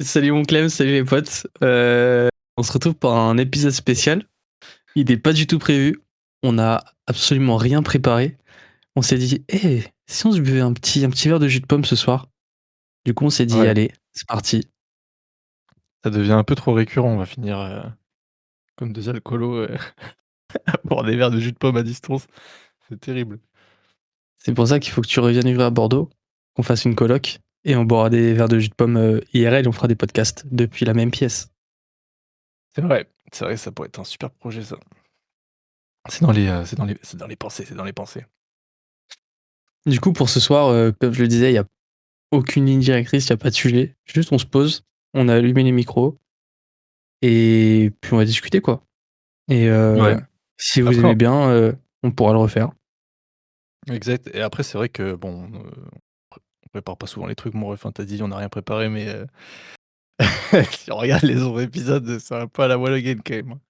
Salut mon Clem, salut les potes. On se retrouve pour un épisode spécial. Il n'est pas du tout prévu. On n'a absolument rien préparé. On s'est dit, si on se buvait un petit verre de jus de pomme ce soir. Du coup, on s'est dit, Ouais, allez, c'est parti. ça devient un peu trop récurrent, on va finir, comme 2 alcoolos, à boire des verres de jus de pomme à distance. C'est terrible. C'est pour ça qu'il faut que tu reviennes vivre à Bordeaux, qu'on fasse une coloc et on boira des verres de jus de pomme IRL et on fera des podcasts depuis la même pièce. C'est vrai, ça pourrait être un super projet ça. C'est dans les pensées, c'est dans les pensées. Du coup, pour ce soir, comme je le disais, il n'y a aucune ligne directrice, il n'y a pas de sujet. Juste, on se pose, on a allumé les micros et puis on va discuter quoi. Et Ouais, si vous après aimez bien, on pourra le refaire. exact et après c'est vrai que bon, on prépare pas souvent les trucs, mon ref, hein, tu dit on n'a rien préparé mais si on regarde les autres épisodes, c'est un peu à la wall again quand même, hein.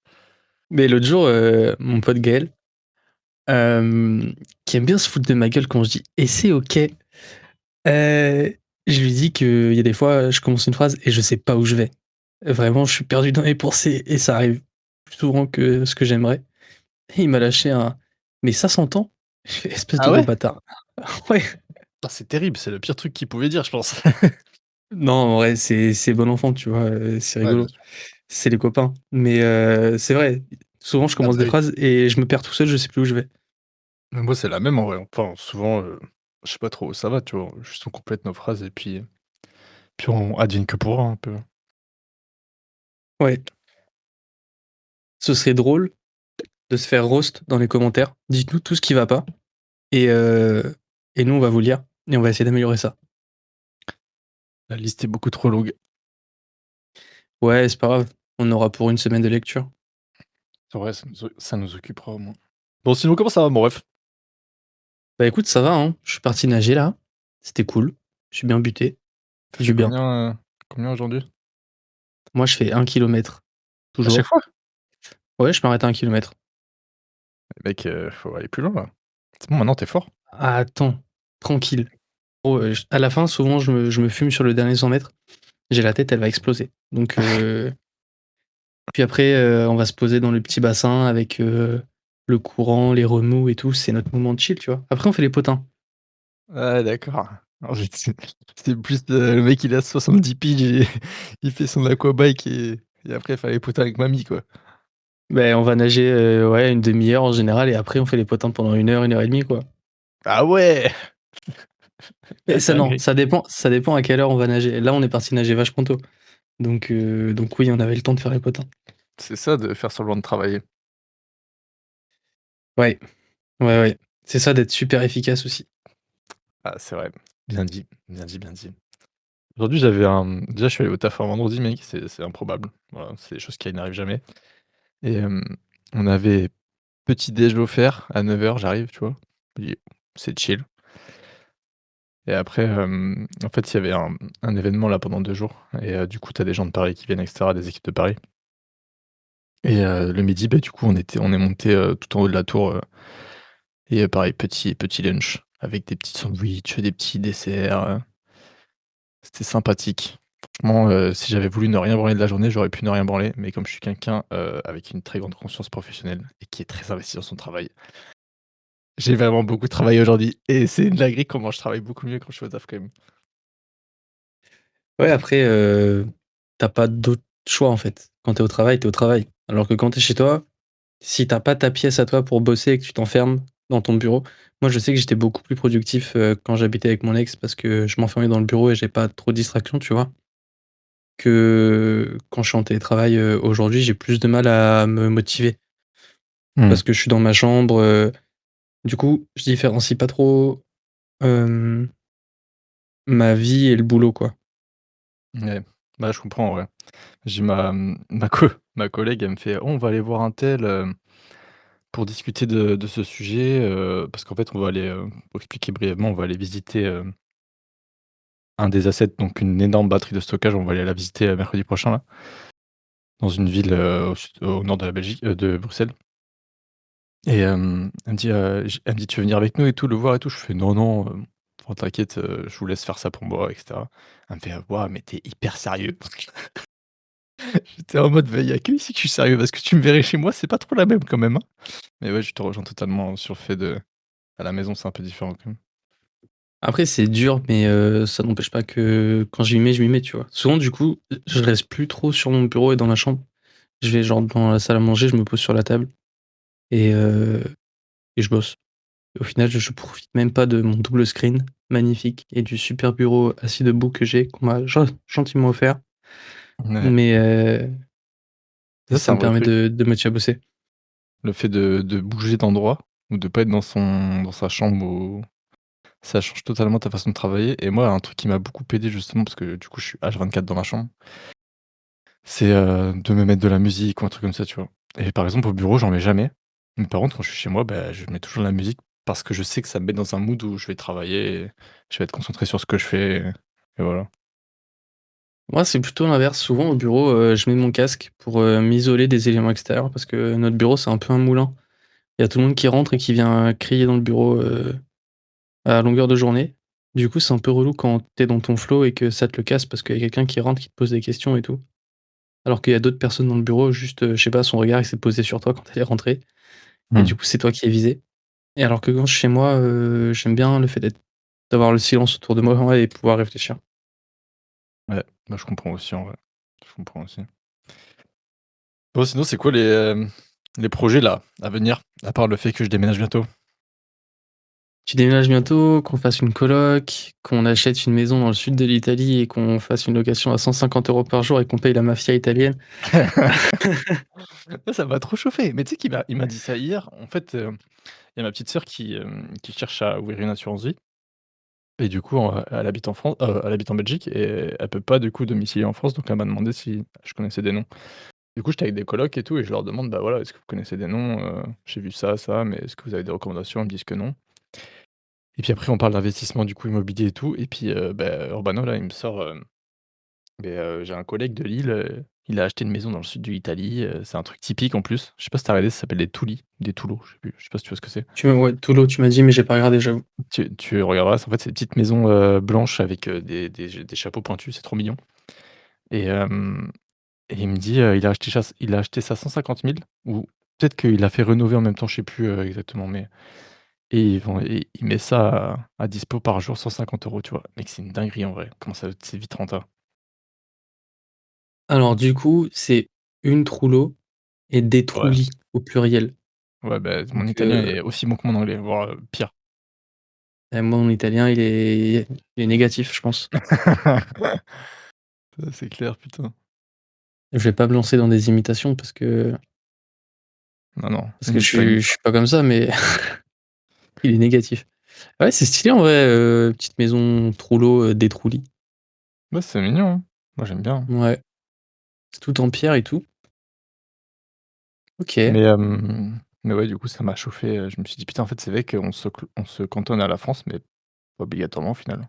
Mais l'autre jour, mon pote Gaël, qui aime bien se foutre de ma gueule quand je dis «et c'est OK», je lui dis qu'il y a des fois, je commence une phrase et je sais pas où je vais. Vraiment, je suis perdu dans mes pensées et ça arrive plus souvent que ce que j'aimerais. Et il m'a lâché un: «Mais ça s'entend?» Je fais: «Espèce de Ah gros ouais? bâtard». Ouais. Ah c'est terrible, c'est le pire truc qu'il pouvait dire je pense. Non, en vrai, c'est bon enfant, tu vois? C'est Ouais, bien rigolo. sûr. C'est les copains. Mais c'est vrai, souvent je Ah commence bah des oui. phrases et je me perds tout seul, je sais plus où je vais. Mais moi c'est la même en vrai, enfin souvent, je sais pas trop où ça va, tu vois? Juste on complète nos phrases et puis on advienne que pourra un peu. Ouais, ce serait drôle de se faire roast dans les commentaires. Dites-nous tout ce qui va pas et heu et nous on va vous lire et on va essayer d'améliorer ça. La liste est beaucoup trop longue. Ouais, c'est pas grave, on aura pour une semaine de lecture. C'est vrai, ça nous occupera au moins. Bon sinon comment ça va mon ref? Bah écoute, ça va, hein, je suis parti nager là, c'était cool, je suis bien buté, Tu du fait bien. combien aujourd'hui? Moi je fais 1 kilomètre À chaque toujours. fois? Ouais, je m'arrête à 1 kilomètre. Mec, faut aller plus loin là. C'est bon maintenant tu es fort. Ah, attends, tranquille. Oh, à la fin, souvent je me fume sur le dernier 100 mètres. J'ai la tête, elle va exploser. Donc puis après, on va se poser dans le petit bassin avec, le courant, les remous et tout, c'est notre moment de chill, tu vois? Après on fait les potins. Ah d'accord. Alors c'est plus, le mec il a 70 piges et il fait son aquabike et après il fait les potins avec mamie quoi. Beh, on va nager, ouais, une demi heure en général et après on fait les potins pendant 1 heure et demie, quoi. Ah ouais! Et La ça non, dinguerie. ça dépend à quelle heure on va nager. Là, on est parti nager vachement tôt. Donc oui, on avait le temps de faire les potins. C'est ça de faire semblant de travailler. Ouais, ouais, ouais. C'est ça d'être super efficace aussi. Ah c'est vrai. Bien dit, bien dit, bien dit. Aujourd'hui, j'avais déjà, je suis allé au taf un vendredi, mec, c'est improbable. Voilà, c'est des choses qui n'arrivent jamais et on avait petit déj offert à 9 heures. J'arrive, tu vois? Je me dis: «C'est chill» et après, en fait, il y avait un événement là pendant 2 jours et du coup, tu as des gens de Paris qui viennent et cetera, des équipes de Paris et le midi, bah, du coup, on est monté tout en haut de la tour, et pareil, petit lunch avec des petits sandwichs, des petits desserts, c'était sympathique. Franchement, si j'avais voulu ne rien branler de la journée, j'aurais pu ne rien branler, mais comme je suis quelqu'un, avec une très grande conscience professionnelle et qui est très investi dans son travail, j'ai vraiment beaucoup travaillé aujourd'hui et c'est une dinguerie comment je travaille beaucoup mieux quand je suis au taf quand même. Ouais, après, tu pas d'autre choix, en fait. Quand t'es au travail, t'es au travail. Alors que quand t'es chez toi, si t'as pas ta pièce à toi pour bosser et que tu t'enfermes dans ton bureau, moi, je sais que j'étais beaucoup plus productif, quand j'habitais avec mon ex parce que je m'enfermais dans le bureau et j'ai pas trop de distractions, tu vois? Que quand je suis en télétravail, aujourd'hui, j'ai plus de mal à me motiver Mmh. parce que je suis dans ma chambre, du coup, je différencie pas trop, hem, ma vie et le boulot, quoi. Ouais, bah, je comprends, ouais. J'ai ma collègue, elle me fait: «Oh, on va aller voir un tel, pour discuter de ce sujet», parce qu'en fait, on va aller, pour expliquer brièvement, on va aller visiter, un des assets, donc une énorme batterie de stockage, on va aller la visiter, mercredi prochain là, dans une ville, au nord de la Belgique, de Bruxelles et elle me dit: «Tu veux venir avec nous et tout, le voir et tout?» Je fais: «Non, non, «Oh t'inquiète, je vous laisse faire ça pour moi et cetera». Elle me fait: «Waouh, mais tu es hyper sérieux». J'étais en mode: «Bah, il y a que ici que je suis sérieux parce que tu me verrais chez moi, c'est pas trop la même quand même, hein». Mais ouais, je te rejoins totalement sur le fait de à la maison, c'est un peu différent quand même. Après c'est dur, mais ça n'empêche pas que quand je m'y mets, tu vois? Souvent du coup, je reste plus trop sur mon bureau et dans ma chambre. Je vais genre dans la salle à manger, je me pose sur la table et heu et je bosse. Au final, je profite même pas de mon double screen magnifique et du super bureau assis debout que j'ai, qu'on m'a gentiment offert, Ouais, mais ça, c'est ça un me vrai permet truc. de me motiver à bosser. Le fait de bouger d'endroit ou de pas être dans sa chambre ou ça change totalement ta façon de travailler et moi, un truc qui m'a beaucoup aidé justement parce que du coup, je suis H24 dans ma chambre, c'est, de me mettre de la musique ou un truc comme ça, tu vois? Et par exemple, au bureau, j'en mets jamais, mais par contre, quand je suis chez moi, bah, je mets toujours de la musique parce que je sais que ça me met dans un mood où je vais travailler et je vais être concentré sur ce que je fais et voilà. Moi, c'est plutôt l'inverse. Souvent au bureau, je mets mon casque pour, m'isoler des éléments extérieurs parce que notre bureau, c'est un peu un moulin. Il y a tout le monde qui rentre et qui vient crier dans le bureau, à longueur de journée. Du coup, c'est un peu relou quand tu es dans ton flow et que ça te le casse parce qu'il y a quelqu'un qui rentre, qui te pose des questions et tout. Alors qu'il y a d'autres personnes dans le bureau, juste, je sais pas, son regard, il s'est posé sur toi quand elle est rentrée et Mmh. du coup, c'est toi qui es visé. Et alors que quand je suis chez moi, j'aime bien le fait d'avoir le silence autour de moi, ouais, et pouvoir réfléchir. Ouais, bah, je comprends aussi en vrai. Je comprends aussi. Bon, sinon, c'est quoi les projets là, à venir? À part le fait que je déménage bientôt? Tu déménages bientôt, qu'on fasse une coloc, qu'on achète une maison dans le sud de l'Italie et qu'on fasse une location à 150 € par jour et qu'on paye la mafia italienne. Ça m'a trop chauffé, mais tu sais qu'il m'a dit ça hier. En fait, il y a ma petite sœur qui cherche à ouvrir une assurance vie et du coup, elle habite en Belgique et elle peut pas du coup domicilier en France, donc elle m'a demandé si je connaissais des noms. Du coup, j'étais avec des colocs et tout et je leur demande: «Bah, voilà, est-ce que vous connaissez des noms? J'ai vu ça, ça, mais est-ce que vous avez des recommandations?» Ils me disent que non et puis après on parle d'investissement du coup immobilier et tout et puis, bah, Urbano là, il me sort, j'ai un collègue de Lille, il a acheté une maison dans le sud de l'Italie, c'est un truc typique en plus. Je sais pas si tu as regardé, ça s'appelle des Tully, des Toulots, je sais plus, je sais pas si tu vois ce que c'est? Ouais, Toulo, tu m'as dit, mais j'ai pas regardé, j'avoue. Tu regarderas, en fait, c'est des petites maisons, blanches avec, des chapeaux pointus, c'est trop mignon et et il me dit, il a acheté ça 150 000 ou peut-être qu'il a fait rénover en même temps, je sais plus, exactement, mais et il met ça à dispo par jour 150 €, tu vois? Mec, c'est une dinguerie en vrai, comment ça c'est vite rentable. Alors du coup, c'est une Trullo et des Ouais, Trulli au pluriel. ouais, bah, mon Donc italien est aussi bon que mon anglais, voire, pire. moi, mon italien, il est négatif, je pense. Ça, c'est clair, putain. Je vais pas me lancer dans des imitations Non, non, parce que imite pas, imite je pas. suis pas comme ça, mais il est négatif. Ouais, c'est stylé en vrai, petite maison Trullo, des Trulli. Ouais, c'est mignon, hein. Moi, j'aime bien. Ouais, c'est tout en pierre et tout. OK, Mais ouais, du coup, ça m'a chauffé, je me suis dit: «Putain, en fait, c'est vrai on se cantonne à la France, mais pas obligatoirement, au final».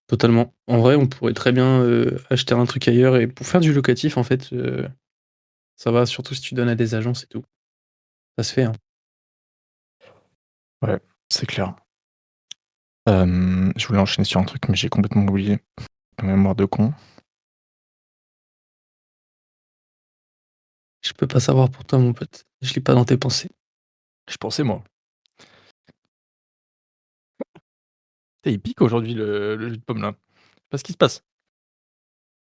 totalement. En vrai, on pourrait très bien, acheter un truc ailleurs et pour faire du locatif, en fait, ça va, surtout si tu donnes à des agences et tout. Ça se fait, hein. Ouais, c'est clair. Je voulais enchaîner sur un truc, mais j'ai complètement oublié. Mémoire de con. Je peux pas savoir pour toi, mon pote. Je lis pas dans tes pensées. Je pensais, moi. Tu il pique aujourd'hui le jus de pomme, là. Je sais pas ce qui se passe.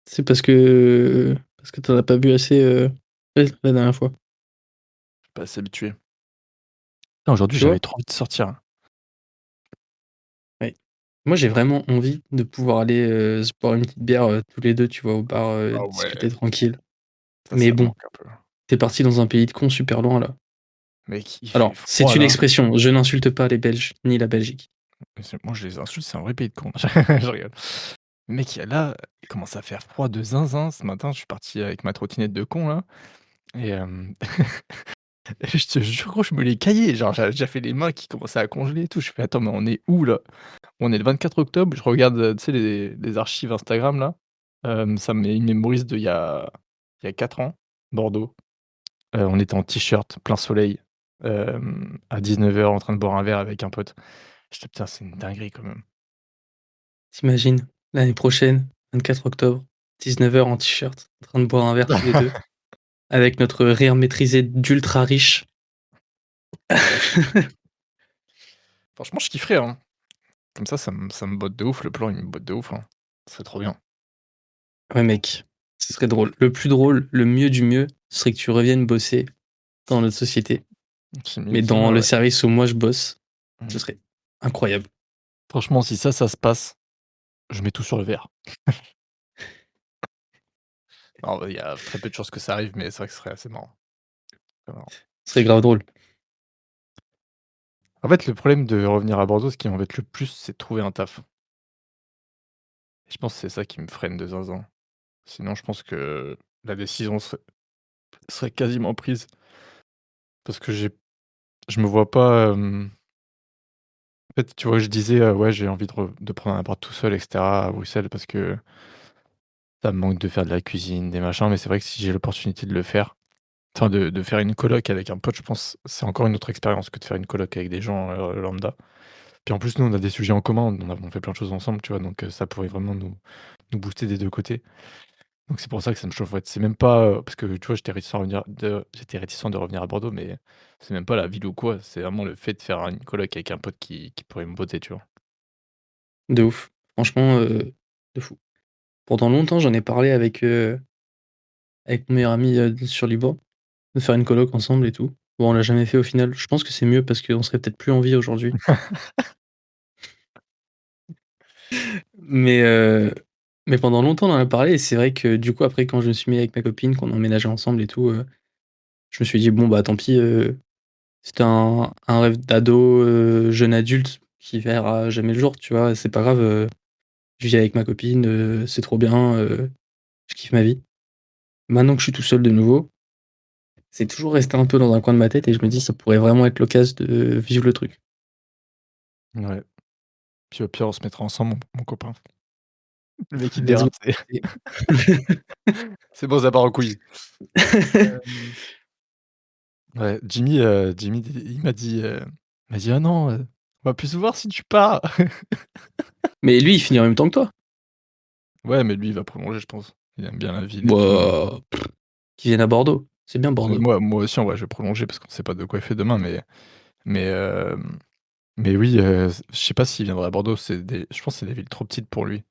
C'est parce que tu en as pas bu assez, la dernière fois. Je suis pas assez habitué. Putain, aujourd'hui, Tu j'avais vois? trop envie de sortir. Ouais. Moi, j'ai vraiment envie de pouvoir aller, se boire une petite bière, tous les 2, tu vois, au bar, Ah ouais, discuter tranquille. Mais ça me bon, manque un peu. tu parti dans un pays de cons super loin, là. Mec, il fait Alors, froid, c'est une là. expression, je n'insulte pas les Belges, ni la Belgique. Moi, je les insulte, c'est un vrai pays de cons. Je rigole. Mec, il y a là, il commence à faire froid de zinzin. Ce matin, je suis parti avec ma trottinette de con, là et je te jure, gros, je me l'ai caillé. Genre, j'avais déjà fait les mains qui commençaient à congeler et tout. Je fais: «Attends, mais on est où, là?» On est le 24 octobre, je regarde, tu sais, les archives Instagram, là. Il mémorise il y a 4 ans, Bordeaux. On était en t-shirt, plein soleil, à 19h en train de boire un verre avec un pote. J'étais: «Putain, c'est une dinguerie quand même». Tu l'année prochaine, 24 octobre, 19h en t-shirt, en train de boire un verre tous les 2, avec notre rire maîtrisé d'ultra riche. Franchement, je kifferais, hein. Comme ça me botte de ouf, le plan, il me botte de ouf, hein. Ce serait trop bien. Ouais mec, ce serait drôle. Le plus drôle, le mieux du mieux, ce serait que tu reviennes bosser dans notre société, mais dans Dis-moi, le ouais. service où moi je bosse, ce Mmh. serait incroyable. Franchement, si ça se passe, je mets tout sur le verre. Alors, il y a très peu de chances que ça arrive, mais c'est vrai que ce serait assez marrant. Très marrant. Ce serait grave drôle. En fait, le problème de revenir à Bordeaux, ce qui m'embête le plus, c'est de trouver un taf. Et je pense que c'est ça qui me freine de zinzin. Sinon, je pense que la décision serait quasiment prise parce que je me vois pas, en fait, tu vois, je disais, ouais, j'ai envie de prendre un appart tout seul et cetera à Bruxelles parce que ça me manque de faire de la cuisine, des machins, mais c'est vrai que si j'ai l'opportunité de le faire, enfin de faire une coloc avec un pote, je pense, c'est encore une autre expérience que de faire une coloc avec des gens, lambda. Puis en plus, nous, on a des sujets en commun, on fait plein de choses ensemble, tu vois? Donc ça pourrait vraiment nous booster des 2 côtés. Donc c'est pour ça que ça me chauffe, ouais. C'est même pas, parce que tu vois, j'étais réticent de revenir à Bordeaux, mais c'est même pas la ville ou quoi, c'est vraiment le fait de faire une coloc avec un pote qui pourrait me botter, tu vois? De ouf. Franchement, de fou. Pendant longtemps, j'en ai parlé avec mon meilleur ami, sur Liban, de faire une coloc ensemble et tout. Bon, on l'a jamais fait au final. Je pense que c'est mieux parce qu'on serait peut-être plus en vie aujourd'hui. Mais, heu, mais pendant longtemps, on en a parlé et c'est vrai que du coup, après, quand je me suis mis avec ma copine, qu'on a emménagé ensemble et tout, je me suis dit: «Bon, bah, tant pis, c'était un rêve d'ado, jeune adulte qui verra jamais le jour», tu vois? C'est pas grave, je vis avec ma copine, c'est trop bien, je kiffe ma vie. Maintenant que je suis tout seul de nouveau, c'est toujours resté un peu dans un coin de ma tête et je me dis: «Ça pourrait vraiment être l'occasion de vivre le truc». Ouais. Puis au pire, on se mettra ensemble, mon copain. Le mec, il Let's go. dérape, c'est bon, ça part en couille. Hem, ouais, Jimmy, il m'a dit: «Ah non, on va plus se voir si tu pars». Mais lui, il finit en même temps que toi? Ouais, mais lui, il va prolonger, je pense. Il aime bien la ville et puis Bah, qu'ils viennent à Bordeaux, c'est bien Bordeaux. moi aussi, en vrai, je vais prolonger parce qu'on sait pas de quoi il fait demain, mais mais oui, je sais pas s'il viendrait à Bordeaux, je pense que c'est des villes trop petites pour lui.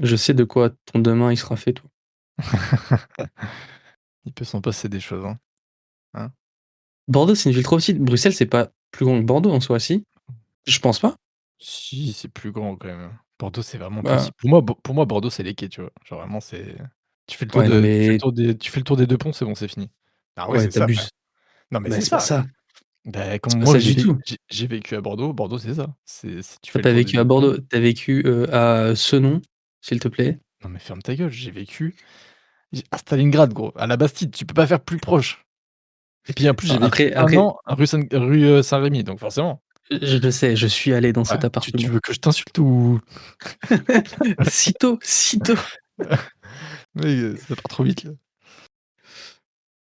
Je sais de quoi ton demain il sera fait, toi. Il peut s'en passer des choses, hein. Hein? Bordeaux, c'est une ville trop petite. Bruxelles, c'est pas plus grand que Bordeaux en soi, si? Je pense pas. Si, c'est plus grand quand même, hein. Bordeaux, c'est vraiment petit. Bah, Pour moi, Bordeaux, c'est les quais, tu vois? Genre vraiment, c'est ouais, non mais tu fais le tour des 2 ponts, c'est bon, c'est fini. Ah ouais, ouais, c'est tu ça, ouais. abuses. Non, mais Bah, c'est c'est pas ça. ça, Bah, comme c'est pas moi, ça du tout. j'ai vécu à Bordeaux, Bordeaux, c'est ça. C'est tu Tu fais le pas tour des vécu à 2 ponts. Bordeaux, tu as vécu, à Senon, s'il te plaît. Non, mais ferme ta gueule, j'ai vécu à Stalingrad, gros, à la Bastide, tu peux pas faire plus proche. Et puis en plus, Non, j'ai vécu un après, an à rue, Saint-Rémy, donc forcément. je le sais, je suis allé dans Ouais, cet tu appartement. veux que je t'insulte ou? Sitôt, sitôt. Oui, ça part trop vite là.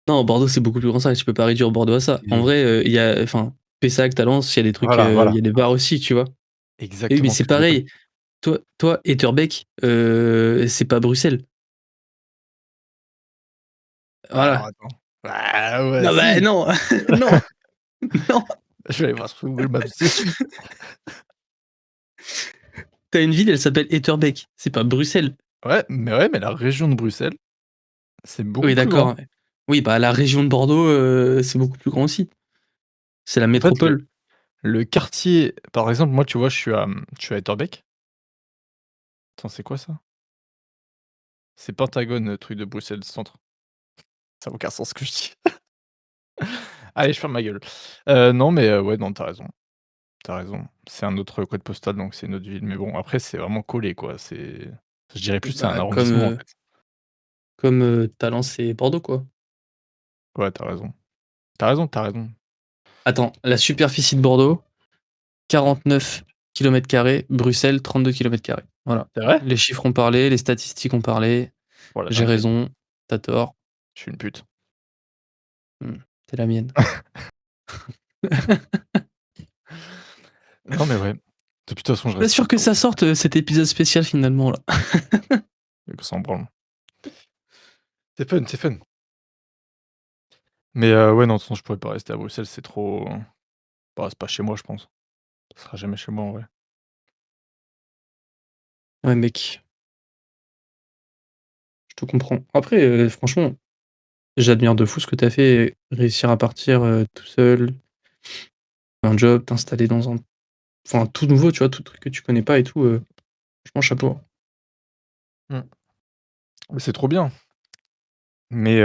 Non, Bordeaux, c'est beaucoup plus grand ça, tu peux pas réduire Bordeaux à ça. En Et vrai, il y a enfin, Pessac, Talence, il y a des trucs, voilà, il voilà, y a des bars voilà. aussi, tu vois? Et oui, mais Exactement ce c'est que je veux dire. pareil. Toi, Etterbeek, c'est pas Bruxelles. Alors Voilà. attends. Bah ouais, Non, bah, si, non, non, non. je vais aller voir sur Google Maps de suite. Tu as une ville, elle s'appelle Etterbeek, c'est pas Bruxelles. Ouais, mais la région de Bruxelles, c'est beaucoup Oui, plus grand. d'accord, ouais. Oui, bah, la région de Bordeaux, c'est beaucoup plus grand aussi. C'est la En fait, métropole. le quartier par exemple, moi, tu vois, je suis à Etterbeek. Attends, c'est quoi ça? C'est Pentagone, truc de Bruxelles Centre. Ça a aucun sens ce que je dis. Allez, je ferme ma gueule. Non, mais ouais, non, tu as raison, tu as raison. C'est un autre code postal, donc c'est une autre ville, mais bon, après, c'est vraiment collé, quoi. Je dirais plus, c'est un Bah, arrondissement, en fait. comme, Talence et Bordeaux, quoi. Ouais, tu as raison. Tu as raison, tu as raison. Attends, la superficie de Bordeaux, 49 km², Bruxelles, 32 km². Voilà. C'est vrai? Les chiffres ont parlé, les statistiques ont parlé, Oh la j'ai dinguerie. raison, tu as tort, Je suis une pute. tu la mienne. Non, mais ouais. De toute façon, Je je suis pas reste sûr que super ça occupé. sorte, cet épisode spécial finalement là. Donc on s'en branle. C'est fun, c'est fun. Mais ouais, non, de toute façon, je pourrais pas rester à Bruxelles, c'est trop bah, c'est pas chez moi, je pense. Ce sera jamais chez moi, en vrai. Ouais mec, je te comprends. Après, franchement, j'admire de fou ce que tu as fait, réussir à partir, tout seul, un job, t'installer dans un enfin tout nouveau, tu vois? Tout truc que tu connais pas et tout, franchement chapeau. Mmh. Mais c'est trop bien. Mais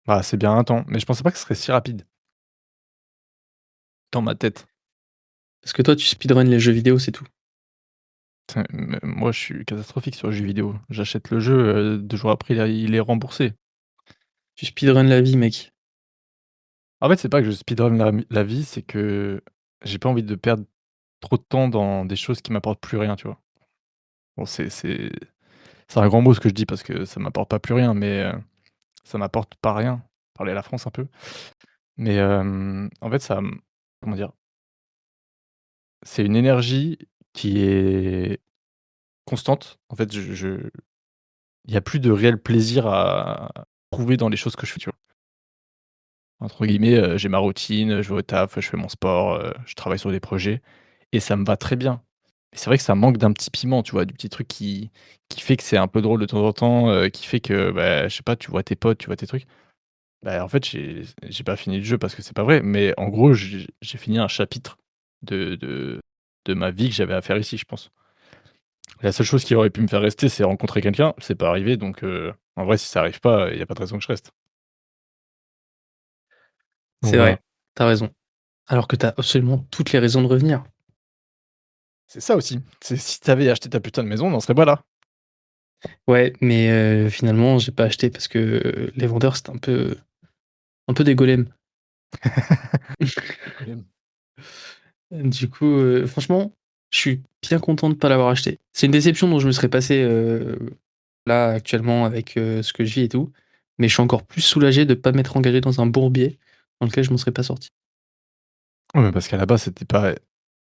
bah, c'est bien un temps, mais je pensais pas que ce serait si rapide dans ma tête. Parce que toi tu speedrun les jeux vidéo, c'est tout. Tin mais moi, je suis catastrophique sur les jeux vidéo. J'achète le jeu, 2 jours après, il est remboursé. Tu speedrun la vie mec. En fait, c'est pas que je speedrun la vie, c'est que j'ai pas envie de perdre trop de temps dans des choses qui m'apportent plus rien, tu vois? Bon, c'est un grand mot ce que je dis parce que ça m'apporte pas plus rien, mais ça m'apporte pas rien, parler à la France un peu. Mais en fait, comment dire? C'est une énergie qui est constante. En fait, il y a plus de réel plaisir à trouver dans les choses que je fais, tu vois? Entre guillemets, j'ai ma routine, je vais au taf, je fais mon sport, je travaille sur des projets et ça me va très bien. Mais c'est vrai que ça manque d'un petit piment, tu vois? Du petit truc qui fait que c'est un peu drôle de temps en temps, qui fait que, bah, je sais pas, tu vois tes potes, tu vois tes trucs. Bah, en fait, j'ai pas fini le jeu parce que c'est pas vrai, mais en gros, j'ai fini un chapitre de ma vie que j'avais à faire ici, je pense. La seule chose qui aurait pu me faire rester, c'est rencontrer quelqu'un. C'est pas arrivé, donc en vrai, si ça arrive pas, il y a pas de raison que je reste. Donc C'est voilà. vrai, tu as raison. Alors que tu as absolument toutes les raisons de revenir. C'est ça aussi. C'est si tu avais acheté ta putain de maison, on n'en serait pas là. Ouais, mais finalement j'ai pas acheté parce que, les vendeurs c'était un peu des golems. Les golems. Du coup, franchement, je suis bien content de pas l'avoir acheté. C'est une déception dont je me serais passé, là, actuellement, avec, ce que je vis et tout, mais je suis encore plus soulagé de pas m'être engagé dans un bourbier dans lequel je m'en serais pas sorti. Ouais, mais parce qu'à la base, c'était pas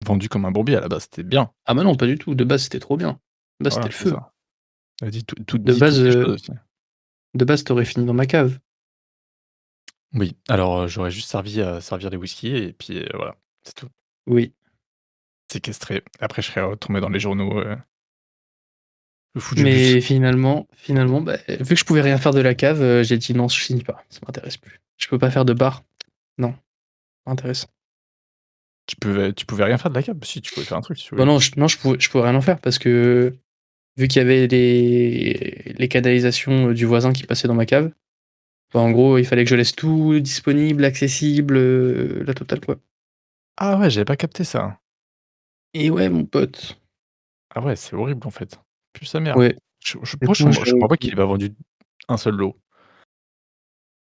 vendu comme un bourbier, à la base, c'était bien. Ah bah non, pas du tout, de base, c'était trop bien. De base, c'était Voilà, le c'est feu. ça. Elle dit tout De dit base, toutes les choses aussi. de base, tu fini dans ma cave. Oui, alors, j'aurais juste servi à servir des whisky et puis, voilà, c'est tout. Oui, Séquestré. Après, je serais retombé dans les journaux, le fou du bus. mais finalement, bah, vu que je pouvais rien faire de la cave, j'ai dit: «Non, je finis pas, ça m'intéresse plus. Je peux pas faire de bar, non, pas intéressant». Tu pouvais rien faire de la cape? Si, tu pouvais faire un truc si tu Bah voulais. non, je pouvais rien en faire parce que vu qu'il y avait les canalisations, du voisin qui passaient dans ma cave, bah, en gros, il fallait que je laisse tout disponible, accessible, la totale, quoi. Ah ouais, j'avais pas capté ça. Et ouais, mon pote. Ah ouais, c'est horrible, en fait. Pue sa mère. Ouais, du Pourquoi coup, je comprends pas qu'il ait pas vendu un seul lot?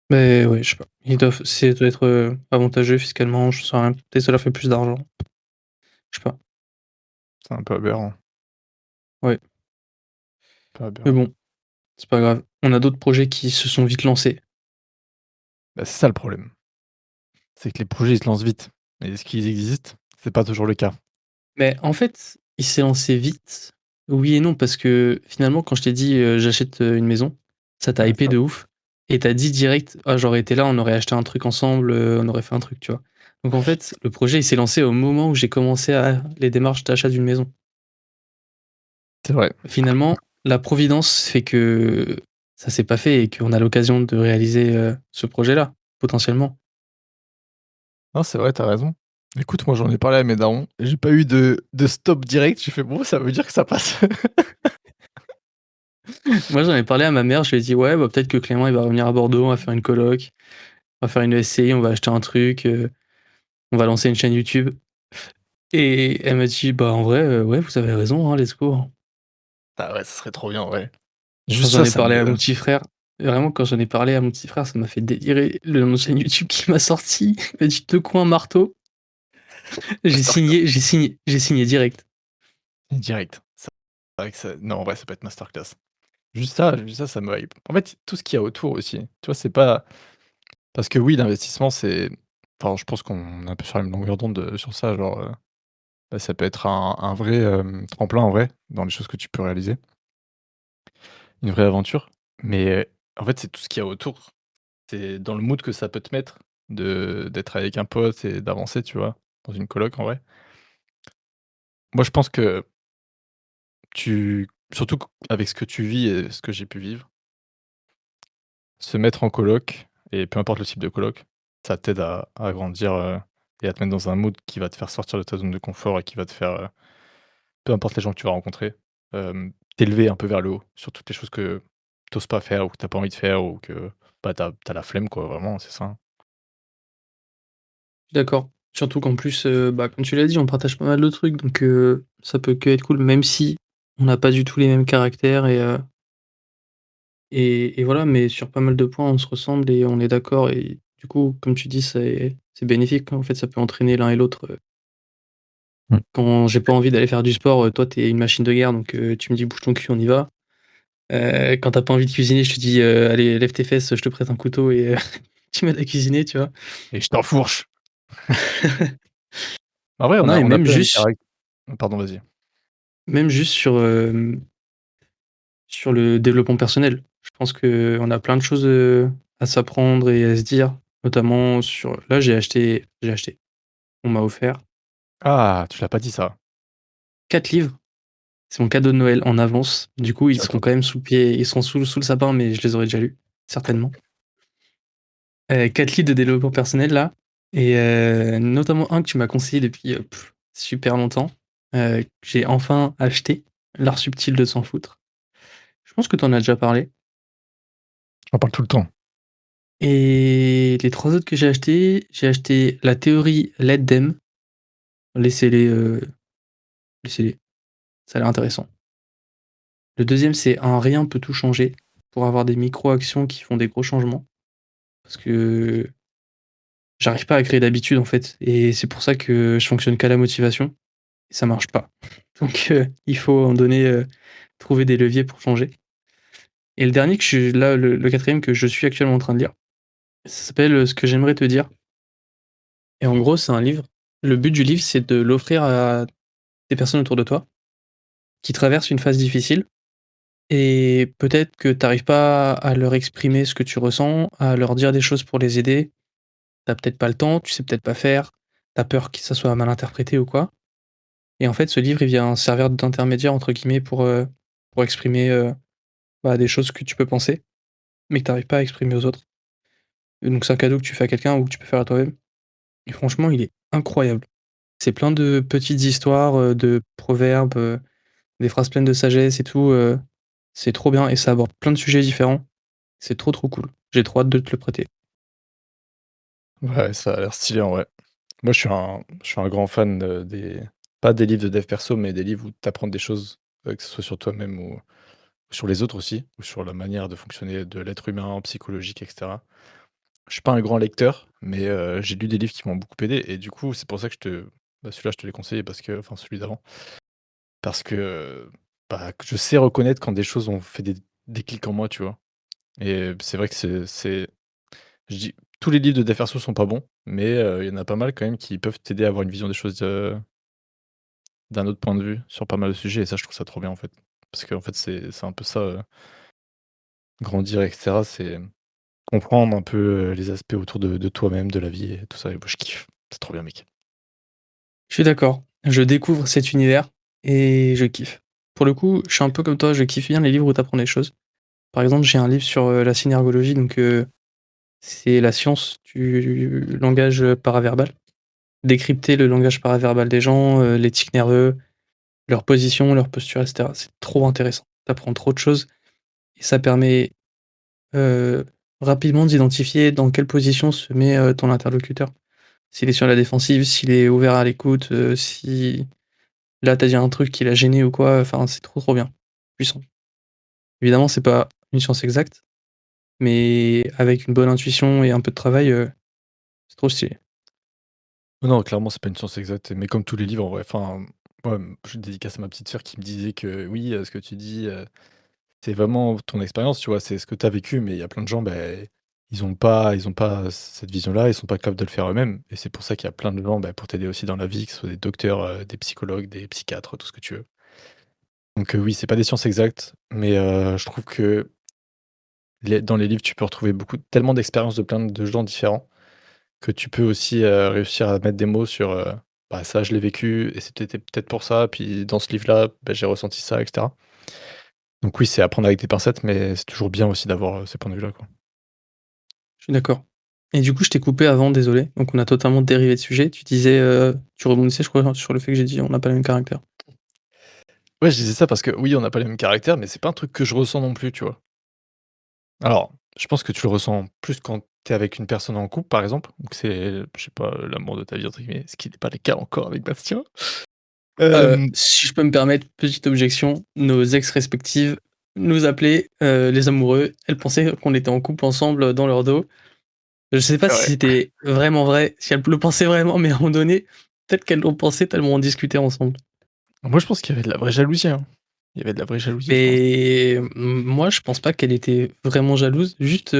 mais ouais, je sais pas. Ils doivent ça doit être, avantageux fiscalement, je sais rien. Peut-être ça leur fait plus d'argent, je sais pas. C'est un peu aberrant, Ouais, un peu mais aberrant. bon, c'est pas grave. On a d'autres projets qui se sont vite lancés. Bah, c'est ça le problème. C'est que les projets, ils se lancent vite. Mais est-ce qu'ils existent? C'est pas toujours le cas. Mais en fait, il s'est lancé vite, oui et non, parce que finalement, quand je t'ai dit, j'achète, une maison, ça t'a Ouais, hypé ça de ouf et tu dit direct: «Ah, j'aurais été là, on aurait acheté un truc ensemble, on aurait fait un truc», tu vois? Donc en fait, le projet, il s'est lancé au moment où j'ai commencé à les démarches d'achat d'une maison. c'est vrai. Finalement, la providence fait que ça s'est pas fait et qu'on a l'occasion de réaliser, ce projet-là, potentiellement. Non, c'est vrai, tu as raison. Écoute, moi, j'en ai parlé à mes darons, j'ai pas eu de stop direct. J'ai fait: «Bon, ça veut dire que ça passe». Moi, j'en ai parlé à ma mère, je lui ai dit: «Ouais, bah, peut-être que Clément, il va revenir à Bordeaux, on va faire une coloc, on va faire une SCI, on va acheter un truc, on va lancer une chaîne YouTube». Et elle m'a dit: «Bah, en vrai, ouais, vous avez raison, hein, let's go, hein». Ah ouais, ça serait trop bien, ouais. Quand Juste j'en ça, ai ça parlé à mon me petit frère, vraiment quand j'en ai parlé à mon petit frère, ça m'a fait délirer le nom de chaîne YouTube qu'il m'a sorti. Il m'a dit: «2 coins marteau». masterclass J'ai signé direct. direct. C'est vrai que ça non, en vrai, ça peut être masterclass. Juste ça, ça me hype. En fait, tout ce qu'il y a autour aussi, tu vois? C'est pas parce que oui, l'investissement, c'est enfin, je pense qu'on est un peu sur la même longueur d'onde, sur ça, genre, bah, ça peut être un vrai, tremplin en vrai, dans les choses que tu peux réaliser. Une vraie aventure, mais en fait, c'est tout ce qu'il y a autour. C'est dans le mood que ça peut te mettre de d'être avec un pote et d'avancer, tu vois? Dans une coloc, en vrai. Moi, je pense que tu surtout q avec ce que tu vis et ce que j'ai pu vivre, se mettre en coloc et peu importe le type de coloc, ça t'aide à grandir, et à te mettre dans un mood qui va te faire sortir de ta zone de confort et qui va te faire, peu importe les gens que tu vas rencontrer, t'élever un peu vers le haut sur toutes les choses que tu oses pas faire ou que tu as pas envie de faire ou que, bah, tu as la flemme quoi, vraiment, c'est ça, hein. Je suis d'accord. Surtout qu'en plus, bah, comme tu l'as dit, on partage pas mal de trucs donc ça peut que être cool, même si on n'a pas du tout les mêmes caractères et voilà, mais sur pas mal de points, on se ressemble et on est d'accord et du coup, comme tu dis, c'est bénéfique, en fait, ça peut entraîner l'un et l'autre, Mmh. quand j'ai pas envie d'aller faire du sport, toi, tu es une machine de guerre donc tu me dis: «Bouge ton cul, on y va». Quand tu as pas envie de cuisiner, je te dis: «Allez, lève tes fesses, je te prête un couteau et tu m'aides à cuisiner», tu vois? Et je t'enfourche! En vrai, on Non a et on a pas le même pardon, vas-y. même juste sur le développement personnel. Je pense qu'on a plein de choses, à s'apprendre et à se dire, notamment sur là, j'ai acheté, on m'a offert Ah, tu l'as pas dit ça. 4 livres. C'est mon cadeau de Noël en avance. Du coup, ils C'est à seront ton quand même tour. sous le pied ils seront sous le sapin, mais je les aurai déjà lus, certainement. 4 livres de développement personnel là et notamment un que tu m'as conseillé depuis, super longtemps, que j'ai enfin acheté, L'art subtil de s'en foutre. Je pense que tu en as déjà parlé J'en parle tout le temps. et les 3 autres que j'ai acheté La théorie Let Them, laissez-les, laissez-les, ça a l'air intéressant. Le deuxième c'est Un rien peut tout changer, pour avoir des micro-actions qui font des gros changements. Parce que j'arrive pas à créer d'habitude en fait et c'est pour ça que je fonctionne qu'à la motivation et ça marche pas. Donc il faut à un moment donné, trouver des leviers pour changer et le dernier que je suis là, le 4e que je suis actuellement en train de lire, ça s'appelle, Ce que j'aimerais te dire et en gros, c'est un livre. Le but du livre, c'est de l'offrir à des personnes autour de toi qui traversent une phase difficile et peut-être que tu arrives pas à leur exprimer ce que tu ressens, à leur dire des choses pour les aider. Tu as peut-être pas le temps, tu sais peut-être pas faire, tu as peur que ça soit mal interprété ou quoi et en fait, ce livre, il vient servir «d'intermédiaire» entre guillemets pour exprimer, bah, des choses que tu peux penser, mais que tu arrives pas à exprimer aux autres et donc c'est un cadeau que tu fais à quelqu'un ou que tu peux faire à toi-même et franchement, il est incroyable. C'est plein de petites histoires, de proverbes, des phrases pleines de sagesse et tout, c'est trop bien et ça aborde plein de sujets différents. C'est trop, trop cool. J'ai trop hâte de te le prêter. Ouais, ça a l'air stylé en vrai. Moi, je suis un grand fan, des pas des livres de dev perso, mais des livres où tu apprends des choses, que ce soit sur toi-même ou sur les autres aussi, ou sur la manière de fonctionner de l'être humain, psychologique et cetera. Je suis pas un grand lecteur, mais j'ai lu des livres qui m'ont beaucoup aidé et du coup, c'est pour ça que celui-là, je te l'ai conseillé parce que enfin celui d'avant, parce que, bah, que je sais reconnaître quand des choses ont fait des déclics en moi, tu vois? Et c'est vrai que c'est je dis tous les livres de dev perso sont pas bons, mais il y en a pas mal quand même qui peuvent t'aider à avoir une vision des choses, d'un autre point de vue sur pas mal de sujets et ça, je trouve ça trop bien, en fait. Parce qu'en fait, c'est un peu ça, grandir et cetera, c'est comprendre un peu, les aspects autour de toi-même, de la vie et tout ça et moi, je kiffe. C'est trop bien, mec. Je suis d'accord. Je découvre cet univers et je kiffe. Pour le coup, je suis un peu comme toi, je kiffe bien les livres où tu apprends des choses. Par exemple, j'ai un livre sur, la synergologie, donc c'est la science du langage, paraverbal. Décrypter le langage paraverbal des gens, les tics nerveux, leur position, leur posture et cetera. C'est trop intéressant. Tu apprends trop de choses et ça permet, heu, rapidement d'identifier dans quelle position se met, ton interlocuteur. S'il est sur la défensive, s'il est ouvert à l'écoute, si là, tu as dit un truc qui l'a gêné ou quoi, enfin, c'est trop, trop bien. Puissant. Évidemment, c'est pas une science exacte, mais avec une bonne intuition et un peu de travail, c'est trop stylé. Non, clairement, c'est pas une science exacte, mais comme tous les livres, en vrai, enfin, ouais, je dédicace à ma petite sœur qui me disait que: «Oui, ce que tu dis, c'est vraiment ton expérience, tu vois? C'est ce que tu as vécu», mais il y a plein de gens, beh, ils ont pas cette vision-là, ils sont pas capables de le faire eux-mêmes et c'est pour ça qu'il y a plein de gens, bah, pour t'aider aussi dans la vie, que ce soit des docteurs, des psychologues, des psychiatres, tout ce que tu veux. Donc oui, c'est pas des sciences exactes, mais je trouve que dans les livres, tu peux retrouver tellement d'expériences de plein de gens différents que tu peux aussi, réussir à mettre des mots sur, bah, ça je l'ai vécu et c'était peut-être pour ça, puis dans ce livre-là, bah, j'ai ressenti ça et cetera. Donc oui, c'est à prendre avec des pincettes, mais c'est toujours bien aussi d'avoir, ces points de vue-là, quoi. Je suis d'accord. Et du coup, je t'ai coupé avant, désolé. Donc on a totalement dérivé de sujet. Tu disais, tu rebondissais, je crois, sur le fait que j'ai dit: «On n'a pas le même caractère». Ouais, je disais ça parce que oui, on n'a pas les mêmes caractères, mais c'est pas un truc que je ressens non plus, tu vois? Alors, je pense que tu le ressens plus quand tu es avec une personne en couple, par exemple, ou que c'est, je sais pas, «l'amour de ta vie» entre guillemets, ce qui n'est pas le cas encore avec Bastien. Hem, Si je peux me permettre, petite objection, nos ex respectives nous appelaient, les amoureux. Elles pensaient qu'on était en couple ensemble, dans leur dos. Je sais pas c'est si vrai. c'était vraiment vrai, si elles le pensaient vraiment, mais à un moment donné, peut-être qu'elles l'ont pensé tellement on discutait ensemble. Moi, je pense qu'il y avait de la vraie jalousie, hein. Il y avait de la vraie jalousie, je pense. Et moi, je pense pas qu'elle était vraiment jalouse, juste,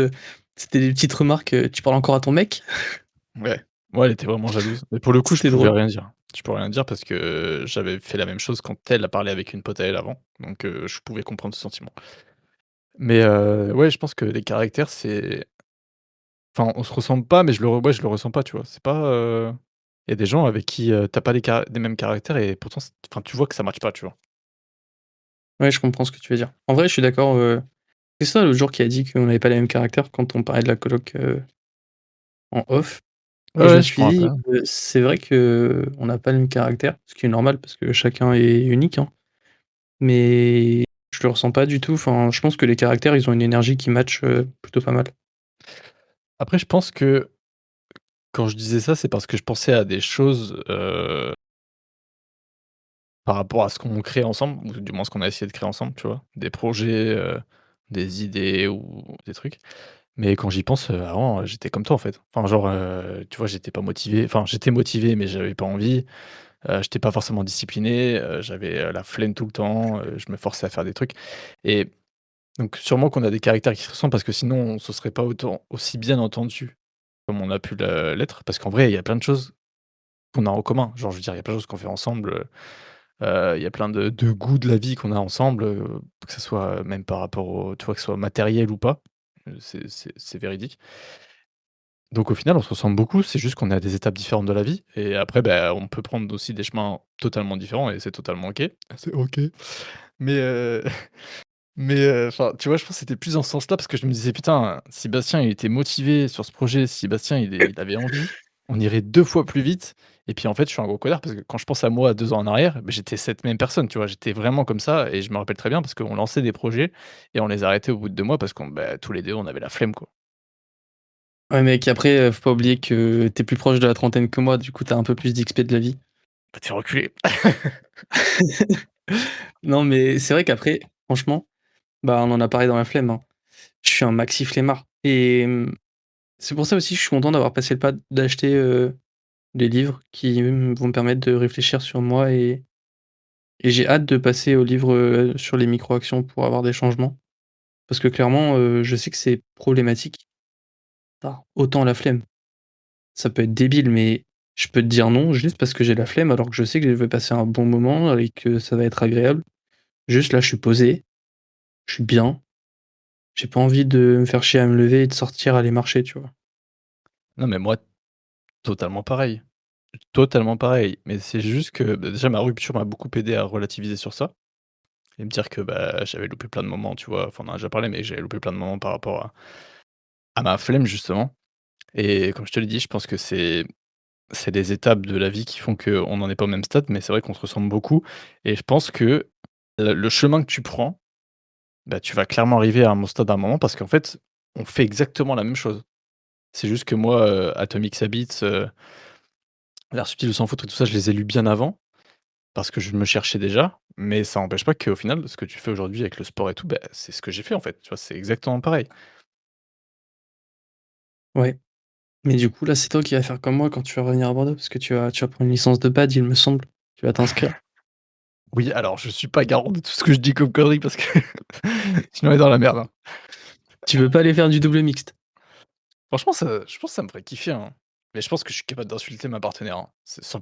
c'était des petites remarques, «Tu parles encore à ton mec?» Ouais. Ouais, elle était vraiment jalouse. Mais pour le coup, je C'était pouvais drôle. rien dire. Je pouvais rien dire parce que j'avais fait la même chose quand elle a parlé avec une pote à elle avant, donc je pouvais comprendre ce sentiment. Mais ouais, je pense que les caractères, c'est enfin, on se ressemble pas, mais je le ressens pas, tu vois? C'est pas, il y a des gens avec qui, tu pas des mêmes caractères et pourtant enfin, tu vois que ça matche pas, tu vois? Ouais, je comprends ce que tu veux dire. En vrai, je suis d'accord, c'est ça l'autre jour qui a dit qu'on avait pas les mêmes caractères quand on parlait de la coloc, en off. Ouais, Et je me ouais, je suis me dit, rappelle. c'est vrai qu'on n'a pas le même caractère, ce qui est normal parce que chacun est unique, hein. Mais je le ressens pas du tout. Enfin, je pense que les caractères, ils ont une énergie qui match, plutôt pas mal. Après, je pense que quand je disais ça, c'est parce que je pensais à des choses, par rapport à ce qu'on crée ensemble, ou du moins ce qu'on a essayé de créer ensemble, tu vois? Des projets, des idées ou des trucs. Mais quand j'y pense, avant, j'étais comme toi, en fait. Enfin, genre, tu vois, j'étais pas motivé, enfin, j'étais motivé, mais j'avais pas envie. J'étais pas forcément discipliné, j'avais, la flemme tout le temps, je me forçais à faire des trucs et donc sûrement qu'on a des caractères qui se ressemblent parce que sinon on se serait pas autant aussi bien entendus comme on a pu l'être. Parce qu'en vrai, il y a plein de choses qu'on a en commun. Genre, je veux dire, il y a plein de choses qu'on fait ensemble, il y a plein de goûts de la vie qu'on a ensemble, que ce soit, même par rapport au tu vois, que ce soit matériel ou pas, c'est véridique. Donc au final, on se ressemble beaucoup, c'est juste qu'on est à des étapes différentes de la vie et après, bah, on peut prendre aussi des chemins totalement différents et c'est totalement OK. C'est OK. Mais mais enfin, tu vois, je pense que c'était plus dans ce sens-là parce que je me disais: «Putain, si Bastien, il était motivé sur ce projet, si Bastien, il avait envie, on irait 2 fois plus vite» et puis, en fait, je suis un gros connard parce que quand je pense à moi 2 ans en arrière, bah, j'étais cette même personne, tu vois? J'étais vraiment comme ça et je me rappelle très bien parce qu'on lançait des projets et on les arrêtait au bout de 2 mois parce qu'on bah, tous les 2, on avait la flemme, quoi. Ouais, mec, après, faut pas oublier que tu es plus proche de la trentaine que moi, du coup, tu as un peu plus d'XP de la vie. Va te faire enculer. Non, mais c'est vrai qu'après, franchement, bah, on en a parlé dans la flemme, hein. Je suis un maxi flemmard et c'est pour ça aussi que je suis content d'avoir passé le pas d'acheter, des livres qui, vont me permettre de réfléchir sur moi et j'ai hâte de passer aux livres, sur les micro-actions pour avoir des changements. Parce que clairement, je sais que c'est problématique. Autant la flemme. Ça peut être débile, mais je peux te dire non juste parce que j'ai la flemme alors que je sais que je vais passer un bon moment et que ça va être agréable. Juste là, je suis posé, je suis bien, j'ai pas envie de me faire chier à me lever et de sortir aller marcher, tu vois? Non, mais moi, totalement pareil. Totalement pareil, mais c'est juste que, bah, déjà ma rupture m'a beaucoup aidé à relativiser sur ça et me dire que, bah, j'avais loupé plein de moments, tu vois? Enfin, on en a déjà parlé, mais j'avais loupé plein de moments par rapport à ma flemme justement et comme je te l'ai dit, je pense que c'est des étapes de la vie qui font qu'on n'en est pas au même stade, mais c'est vrai qu'on se ressemble beaucoup et je pense que le chemin que tu prends, bah, tu vas clairement arriver à mon stade à un moment parce qu'en fait, on fait exactement la même chose. C'est juste que moi, Atomic Habits, L'Art subtil de s'en foutre et tout ça, je les ai lus bien avant. Parce que je me cherchais déjà, mais ça n'empêche pas qu'au final, ce que tu fais aujourd'hui avec le sport et tout, bah, c'est ce que j'ai fait en fait, tu vois? C'est exactement pareil. Ouais, mais du coup, là, c'est toi qui vas faire comme moi quand tu vas revenir à Bordeaux parce que tu vas prendre une licence de bad, il me semble. Tu vas t'inscrire. Oui, alors je suis pas garant de tout ce que je dis comme conneries parce que sinon on est dans la merde, hein. Tu veux pas aller faire du double mixte? Franchement, ça je pense que ça me ferait kiffer, hein. Mais je pense que je suis capable d'insulter ma partenaire, hein. C'est 100.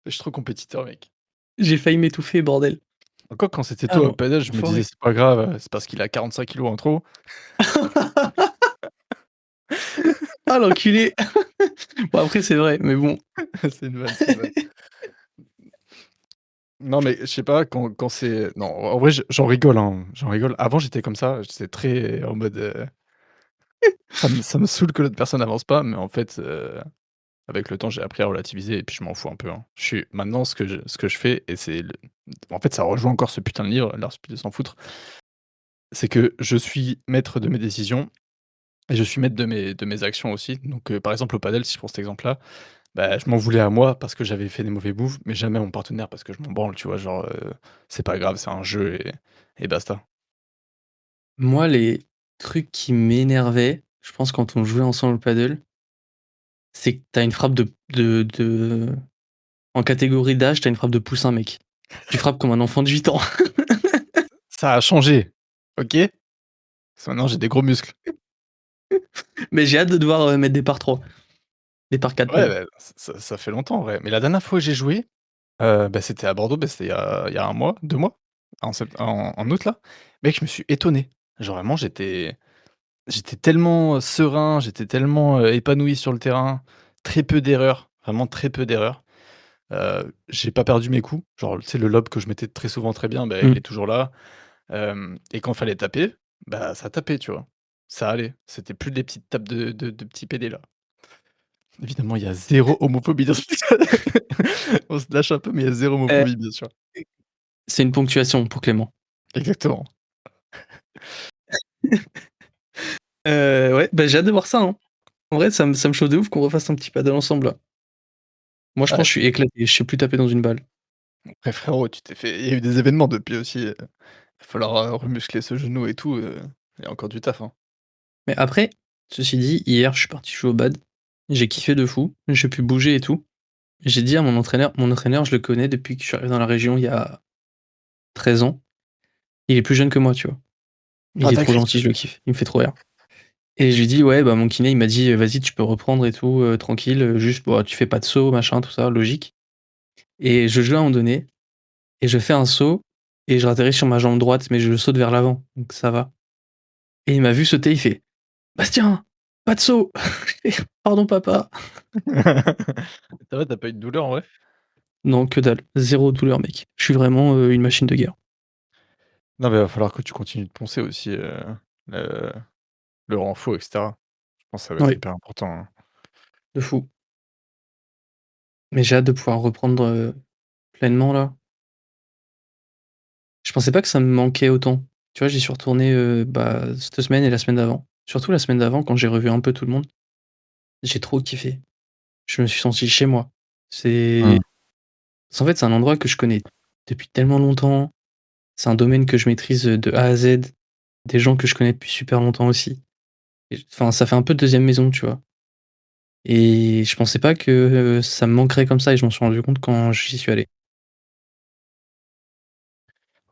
Je suis trop compétiteur, mec. J'ai failli m'étouffer, bordel. Encore quand c'était Ah toi au non, padel, je me disais: enfoiré. «C'est pas grave, c'est parce qu'il a 45 kilos en trop». Ah l'enculé! Bon après c'est vrai, mais bon. C'est une vanne, c'est une vanne. Non, mais je sais pas, quand c'est non, en vrai, j'en rigole, hein, j'en rigole. Avant, j'étais comme ça, j'étais très en mode, ça me saoule que l'autre personne avance pas, mais en fait, avec le temps, j'ai appris à relativiser et puis je m'en fous un peu, hein. Je suis maintenant ce que je fais et c'est le en fait, ça rejoint encore ce putain de livre, L'art stupide de s'en foutre, c'est que je suis maître de mes décisions et je suis maître de mes actions aussi. Donc, par exemple, au padel, si je prends cet exemple-là, bah, je m'en voulais à moi parce que j'avais fait des mauvais moves, mais jamais à mon partenaire parce que je m'en branle, tu vois? Genre, c'est pas grave, c'est un jeu et basta. Moi les trucs qui m'énervaient, je pense quand on jouait ensemble au paddle, c'est que tu as une frappe de en catégorie d'âge, tu as une frappe de poussin, mec. Tu frappes comme un enfant de 8 ans. Ça a changé, OK? Parce que maintenant j'ai des gros muscles. Mais j'ai hâte de devoir, mettre des par 3, des par 4 Ouais, même. bah, ça fait longtemps en vrai. Mais la dernière fois où j'ai joué, bah, c'était à Bordeaux, bah, c'était il y a 1 mois, 2 mois, en août là. Mec, je me suis étonné. Genre vraiment j'étais tellement, serein, j'étais tellement, épanoui sur le terrain, très peu d'erreurs, vraiment très peu d'erreurs. J'ai pas perdu mes coups, genre, tu sais, le lob que je mettais très souvent très bien, bah, il Mmh. est toujours là, hem et quand fallait taper, bah, ça tapait, tu vois? Ça allait, c'était plus des petites tapes de petits pédés là. Évidemment, il y a zéro homophobie dans ce on se lâche un peu, mais il y a zéro Heu, homophobie, bien sûr. c'est une ponctuation pour Clément. Exactement. Ouais, bah, j'ai hâte de voir ça, hein. En vrai, ça me chauffe de ouf qu'on refasse un petit paddle ensemble là. Moi je pense Ouais, que je suis éclaté, je sais plus taper dans une balle. après frérot, tu t'es fait il y a eu des événements depuis aussi, il va falloir, remuscler ce genou et tout, il y a encore du taf, hein. Mais après, ceci dit, hier je suis parti jouer au bad, j'ai kiffé de fou, j'ai pu bouger et tout. J'ai dit à mon entraîneur, je le connais depuis que je suis arrivé dans la région il y a 13 ans. Il est plus jeune que moi, tu vois? Il Ah est trop dinguerie! gentil, je le kiffe, il me fait trop rire. Et je lui dis: «Ouais, bah, mon kiné, il m'a dit: "Vas-y, tu peux reprendre et tout, tranquille, juste, bah, tu fais pas de saut, machin, tout ça, logique"». Et je joue à un moment donné et je fais un saut et je atterris sur ma jambe droite, mais je saute vers l'avant, donc ça va. Et il m'a vu sauter, il fait: «Bastien, pas de saut!» Je fais: «Pardon papa». Ça va, tu as pas eu de douleur en vrai? Non, que dalle, 0 douleur mec. Je suis vraiment, une machine de guerre. Non, mais il va falloir que tu continues de poncer aussi, le le renfo et cetera. Je pense que ça va être Oui, hyper important, hein. de fou. Mais j'ai hâte de pouvoir reprendre, pleinement là. Je pensais pas que ça me manquait autant. Tu vois, j'y suis retourné, bah, cette semaine et la semaine d'avant. Surtout la semaine d'avant quand j'ai revu un peu tout le monde. J'ai trop kiffé. Je me suis senti chez moi. C'est Mmh. en fait, c'est un endroit que je connais depuis tellement longtemps. C'est un domaine que je maîtrise, de A à Z. Des gens que je connais depuis super longtemps aussi. Et enfin, ça fait un peu deuxième maison, tu vois? Et je pensais pas que, ça me manquerait comme ça et je m'en suis rendu compte quand j'y suis allé.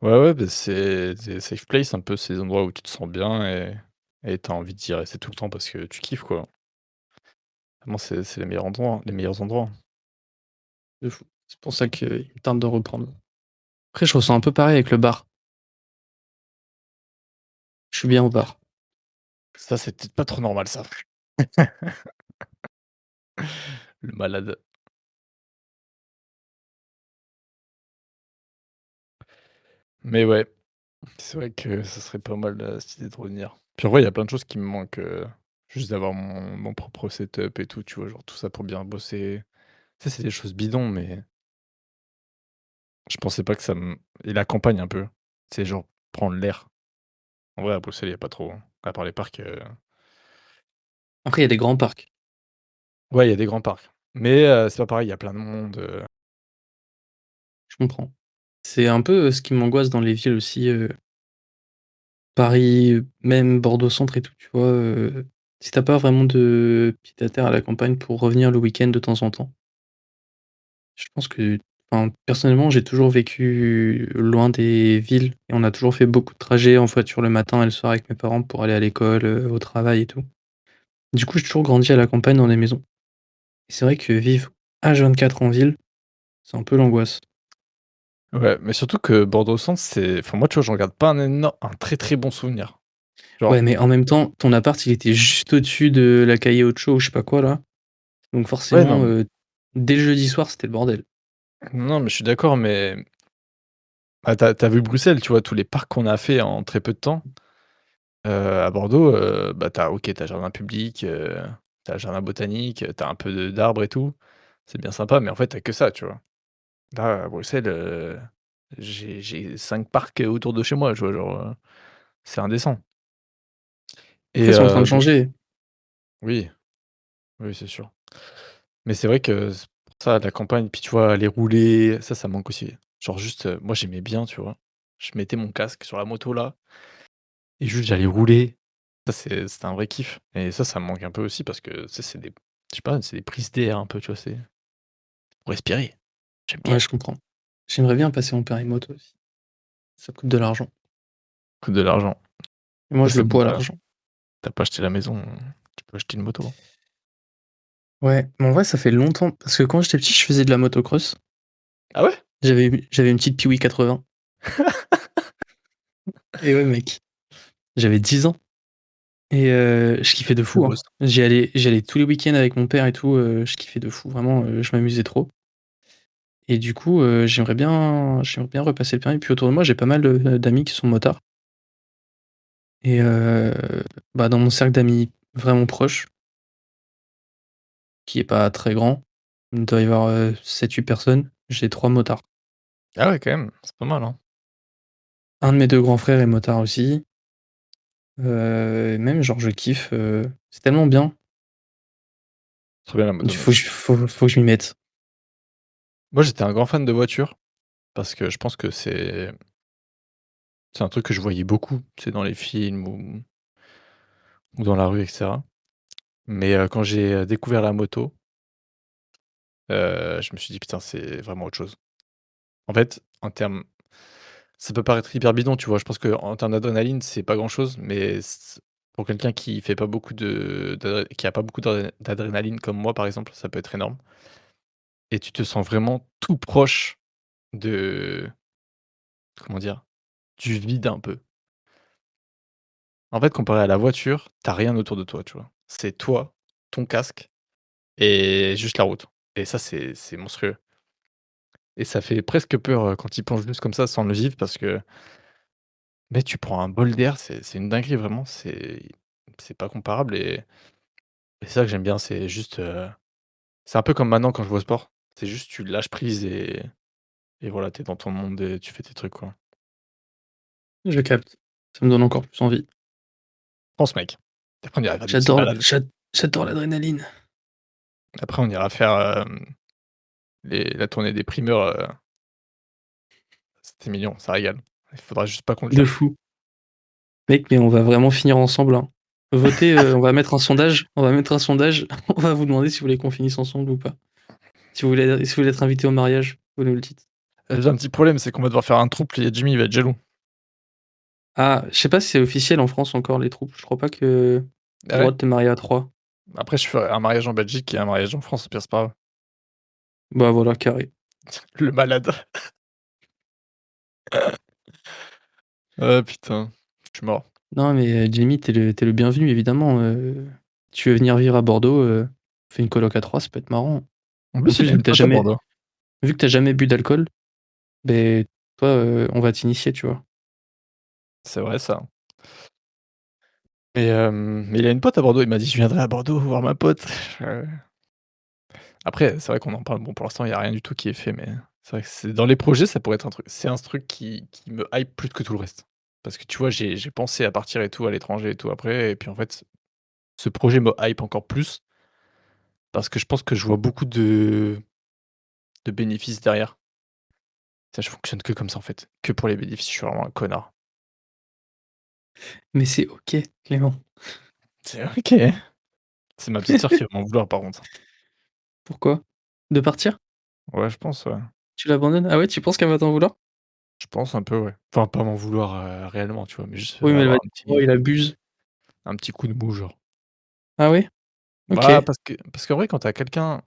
Ouais, ouais, bah, c'est des safe place un peu, ces endroits où tu te sens bien et tu as envie d'y rester tout le temps parce que tu kiffes, quoi. Vraiment, c'est les meilleurs endroits. De fou. C'est pour ça qu'il me tarde de reprendre. Après, je ressens un peu pareil avec le bar. Je suis bien au bar. Ça, c'est peut-être pas trop normal ça. Le malade. Mais ouais, c'est vrai que ça serait pas mal, cette idée de revenir. Puis en vrai, il y a plein de choses qui me manquent, juste d'avoir mon propre setup et tout, tu vois? Genre tout ça pour bien bosser. Tu sais, c'est des choses bidons, mais je pensais pas que ça me et la campagne un peu, c'est genre prendre l'air. En vrai, à Bruxelles, il y a pas trop, hein, à part les parcs, Après, il y a des grands parcs. ouais, il y a des grands parcs, mais c'est pas pareil, il y a plein de monde, Je comprends. C'est un peu, ce qui m'angoisse dans les villes aussi, Paris, même Bordeaux centre et tout, tu vois? Si tu pas vraiment de pied à terre à la campagne pour revenir le week-end de temps en temps, je pense que enfin, personnellement, j'ai toujours vécu loin des villes et on a toujours fait beaucoup de trajets en voiture le matin et le soir avec mes parents pour aller à l'école, au travail et tout. Du coup, j'ai toujours grandi à la campagne dans des maisons et c'est vrai que vivre H24 en ville, c'est un peu l'angoisse. Ouais, mais surtout que Bordeaux Centre, c'est enfin moi, tu vois, j'en garde pas un très, très bon souvenir. Genre Ouais, mais en même temps, ton appart, il était juste au-dessus de la Calle Ocho ou je sais pas quoi là, donc ouais, non, forcément, dès le jeudi soir, c'était le bordel. non, mais je suis d'accord, mais bah, tu as vu Bruxelles, tu vois? Tous les parcs qu'on a fait en très peu de temps. À Bordeaux, bah, tu as jardin public, tu as jardin botanique, tu as un peu de d'arbres et tout. C'est bien sympa, mais en fait, tu as que ça, tu vois? Là, à Bruxelles, j'ai 5 parcs autour de chez moi, tu vois? Genre, c'est indécent Après, et c'est en train de donc changer. oui, oui, c'est sûr. Mais c'est vrai que c'est pour ça, la campagne, puis tu vois, aller rouler, ça me manque aussi. Genre juste, moi, j'aimais bien, tu vois? Je mettais mon casque sur la moto là et juste j'allais rouler. Ça, c'était un vrai kiff et ça me manque un peu aussi parce que, tu sais, c'est des je sais pas, c'est des prises d'air un peu, tu vois? C'est pour respirer. J'aime Ouais, bien. je comprends. J'aimerais bien passer mon permis moto aussi. Ça coûte de l'argent Coûte de l'argent. et moi, Ça, je c'est le bon, bois l'argent. tu as pas acheté la maison, tu peux acheter une moto. Ouais, mais en vrai, ça fait longtemps parce que quand j'étais petit, je faisais de la motocross. Ah ouais? J'avais une petite Piwi 80 et ouais, mec, j'avais 10 ans et je kiffais de Le fou, hein. boss. J'y allais tous les week-ends avec mon père et tout, je kiffais de fou, vraiment, je m'amusais trop et du coup, j'aimerais bien repasser le permis. Puis autour de moi, j'ai pas mal de d'amis qui sont motards et bah, dans mon cercle d'amis vraiment proche, qui est pas très grand, il doit y avoir, 7-8 personnes, j'ai 3 motards. Ah ouais, quand même, c'est pas mal, hein. Un de mes 2 grands frères est motard aussi, même genre je kiffe, c'est tellement bien. Trop bien la Il faut que motoneige. je faut que je m'y mette. Moi, j'étais un grand fan de voitures parce que je pense que c'est un truc que je voyais beaucoup, tu sais, dans les films ou dans la rue et cetera. Mais quand j'ai, découvert la moto, je me suis dit: «Putain, c'est vraiment autre chose». En fait, en termes ça peut paraître hyper bidon, tu vois? Je pense qu'en termes d'adrénaline, c'est pas grand-chose, mais pour quelqu'un qui fait pas beaucoup qui a pas beaucoup d'adrénaline comme moi, par exemple, ça peut être énorme et tu te sens vraiment tout proche de comment dire? Du vide un peu. En fait, comparé à la voiture, tu as rien autour de toi, tu vois? C'est toi, ton casque et juste la route et ça, c'est monstrueux et ça fait presque peur, quand tu y penses juste comme ça sans le vivre parce que mais tu prends un bol d'air, c'est une dinguerie vraiment, c'est pas comparable et c'est ça que j'aime bien, c'est juste, c'est un peu comme maintenant quand je vais au sport. C'est juste tu lâches prise et voilà, tu es dans ton monde et tu fais tes trucs, quoi. Je capte. Ça me donne encore plus envie. Pense mec. Après on ira faire des petites J'adore balades. j'adore l'adrénaline. Après on ira faire, la tournée des primeurs, c'était mignon, ça régale. Il faudra juste pas qu'on le De capte. fou. Mec, mais on va vraiment finir ensemble, hein. Votez, on va mettre un sondage, on va vous demander si vous voulez qu'on finisse ensemble ou pas. Si vous voulez être invité au mariage, vous nous le dites. J'ai un petit problème, c'est qu'on va devoir faire un trouble et Jimmy il va être jaloux. Ah, je sais pas si c'est officiel en France encore les troupes. Je crois pas que tu Ah le droit ouais? de te marier à 3. Après je ferai un mariage en Belgique et un mariage en France, au pire c'est pas grave. Bah voilà, carré. Le malade. Putain, je suis mort. Non mais Jamie, tu es le bienvenu évidemment, tu veux venir vivre à Bordeaux, on fait une coloc à 3, ça peut être marrant. En En plus, plus, il a une pote à Bordeaux. vu que tu jamais bu d'alcool, beh, toi, on va t'initier, tu vois? C'est vrai ça. Mais il a une pote à Bordeaux, il m'a dit: «Je viendrai à Bordeaux voir ma pote». Heu, Après, c'est vrai qu'on en parle, bon pour l'instant il y a rien du tout qui est fait, mais c'est vrai que c'est dans les projets, ça pourrait être un truc qui me hype plus que tout le reste. Parce que tu vois, j'ai pensé à partir et tout à l'étranger et tout après et puis en fait, ce projet me hype encore plus parce que je pense que je vois beaucoup de bénéfices derrière. Ça, je fonctionne que comme ça en fait, que pour les bénéfices, je suis vraiment un connard. Mais c'est OK, Clément. C'est OK, c'est ma petite sœur qui va m'en vouloir par contre. Pourquoi? De partir? Ouais, je pense, ouais. Tu l'abandonnes? Ah ouais, tu penses qu'elle va t'en vouloir? Je pense un peu, ouais. Enfin, pas m'en vouloir, réellement, tu vois? Mais juste, Oui, mais elle va avoir dire: «Oh, il abuse». un petit coup de mou, genre. Ah ouais? OK. Bah, parce qu'en vrai, quand tu as quelqu'un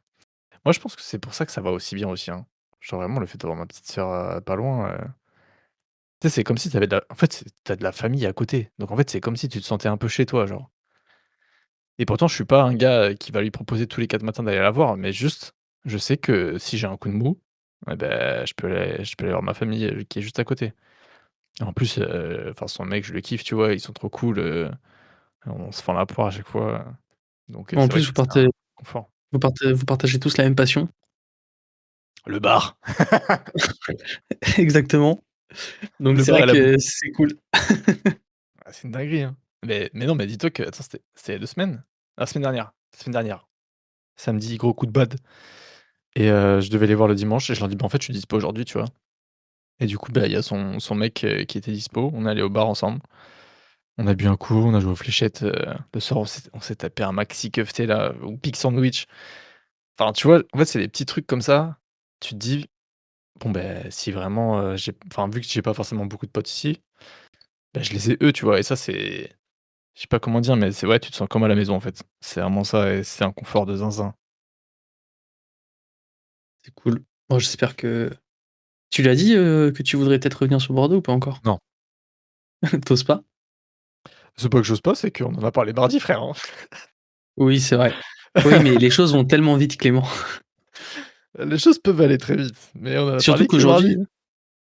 moi, je pense que c'est pour ça que ça va aussi bien aussi, hein. Genre vraiment le fait d'avoir ma petite sœur, pas loin, tu sais, c'est comme si tu avais de la en fait, tu as de la famille à côté. Donc en fait, c'est comme si tu te sentais un peu chez toi, genre. Et pourtant, je suis pas un gars, qui va lui proposer tous les 4 matins d'aller la voir, mais juste, je sais que si j'ai un coup de mou, et beh, je peux aller voir ma famille, qui est juste à côté. Et en plus, enfin son mec, je le kiffe, tu vois? Ils sont trop cool, on se fend la poire à chaque fois, donc En c'est vrai plus, que c'est un confort. vous partagez tous la même passion. Le bar! Exactement. Donc Le c'est bar vrai et la bouffe. que c'est cool. Ah, c'est une dinguerie, hein. Mais non, mais dis-toi que attends, c'était il y a 2 semaines? La semaine dernière, samedi, gros coup de bad et je devais les voir le dimanche et je leur dis: «Bah, en fait, je suis dispo aujourd'hui», tu vois? Et du coup, bah, il y a son mec, qui était dispo. On est allés au bar ensemble. On a bu un coup, on a joué aux fléchettes, le soir, on s'est tapé un maxi kefté là, ou peak sandwich. Enfin, tu vois, en fait, c'est des petits trucs comme ça, tu te dis: «Bon, beh, si vraiment, vu que j'ai pas forcément beaucoup de potes ici, bah, je les ai eux», tu vois? Et ça, je sais pas comment dire, mais c'est ouais, tu te sens comme à la maison, en fait. C'est vraiment ça et c'est un confort de zinzin. C'est cool. Bon, j'espère que tu l'as dit, que tu voudrais peut-être revenir sur Bordeaux ou pas encore? Non, Tu oses pas? c'est pas que j'ose pas, c'est qu'on en a parlé mardi, frère, hein. Oui, c'est vrai. Oui, mais les choses vont tellement vite, Clément. Les choses peuvent aller très vite, mais on en a Surtout parlé que mardi.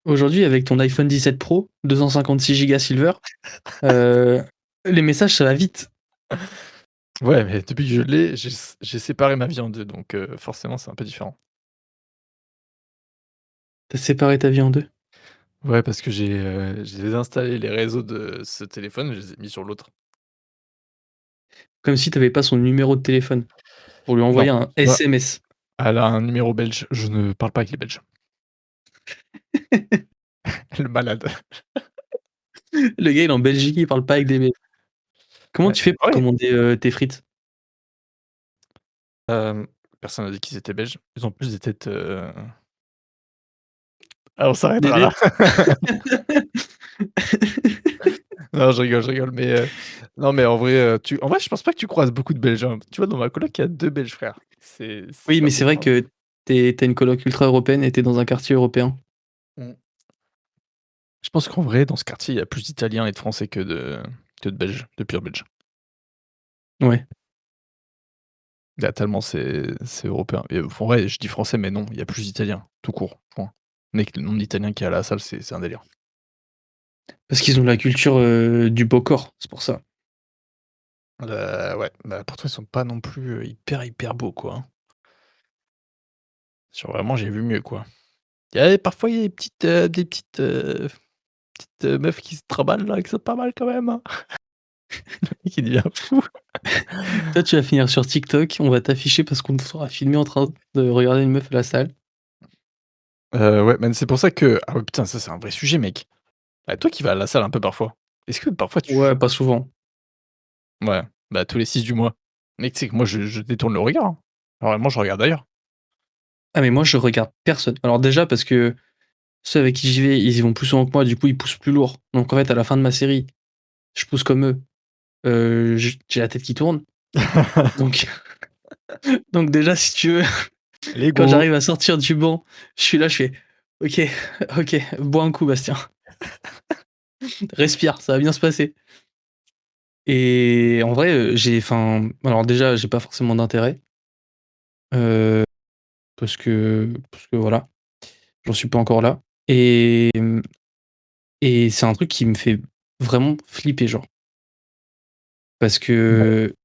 qu'aujourd'hui, avec ton iPhone 17 Pro, 256 gigas Silver, heu, les messages, ça va vite. Ouais, mais depuis que je l'ai, j'ai séparé ma vie en 2, donc forcément, c'est un peu différent. Tu as séparé ta vie en 2. Ouais, parce que j'ai désinstallé les réseaux de ce téléphone, je les ai mis sur l'autre. Comme si tu avais pas son numéro de téléphone pour lui Non, envoyer un tu vois? SMS. Elle a un numéro belge, je ne parle pas avec les Belges. Le malade. Le gars, il est en Belgique, il parle pas avec des Belges. Comment Ouais, tu fais c'est pour pareil. commander, tes frites? Hem, Personne n'a dit qu'ils étaient belges. Ils ont plus des têtes, ah, on s'arrêtera là. Des Non, je rigole, mais non, mais en vrai, je pense pas que tu croises beaucoup de Belges, hein. Tu vois, dans ma coloc, il y a 2 Belges, frère. C'est Oui, pas mais c'est vrai beaucoup, hein. que tu es une coloc ultra européenne et tu es dans un quartier européen. Mmh. Je pense qu'en vrai, dans ce quartier, il y a plus d'Italiens et de Français que de Belges, de purs Belges. Ouais. Il y a tellement c'est européen et en vrai, je dis français, mais non, il y a plus d'Italiens, tout court, point. Mec, le nombre d'Italiens qu'il y a à la salle, c'est un délire. Parce qu'ils ont la culture, du beau corps, c'est pour ça. Ouais, bah, pourtant ils sont pas non plus, hyper beaux, quoi, hein. Genre vraiment, j'ai vu mieux, quoi. Parfois, il y a des petites meufs qui se trimballent là, qui sont pas mal quand même, hein. Qui devient fou. Toi, tu vas finir sur TikTok, on va t'afficher parce qu'on te sera filmé en train de regarder une meuf à la salle. Ouais, mais c'est pour ça que ah ouais, putain, ça, c'est un vrai sujet, mec. Bah, toi qui vas à la salle un peu parfois, est-ce que parfois Ouais, tu pas souvent. ouais, bah, tous les 6 du mois. Mec, tu sais que moi je détourne le regard, hein. Alors vraiment, je regarde ailleurs. Ah mais moi, je regarde personne. Alors déjà parce que ceux avec qui j'y vais, ils y vont plus souvent que moi, du coup, ils poussent plus lourd. Donc en fait, à la fin de ma série, je pousse comme eux. J'ai la tête qui tourne. Donc donc déjà, si tu veux, quand Lego. j'arrive à sortir du banc, je suis là, je fais: «OK, OK, bois un coup Bastien, respire, ça va bien se passer». Et en vrai, alors déjà, j'ai pas forcément d'intérêt, heu, parce que voilà, j'en suis pas encore là et et c'est un truc qui me fait vraiment flipper, genre. Parce Ouais. que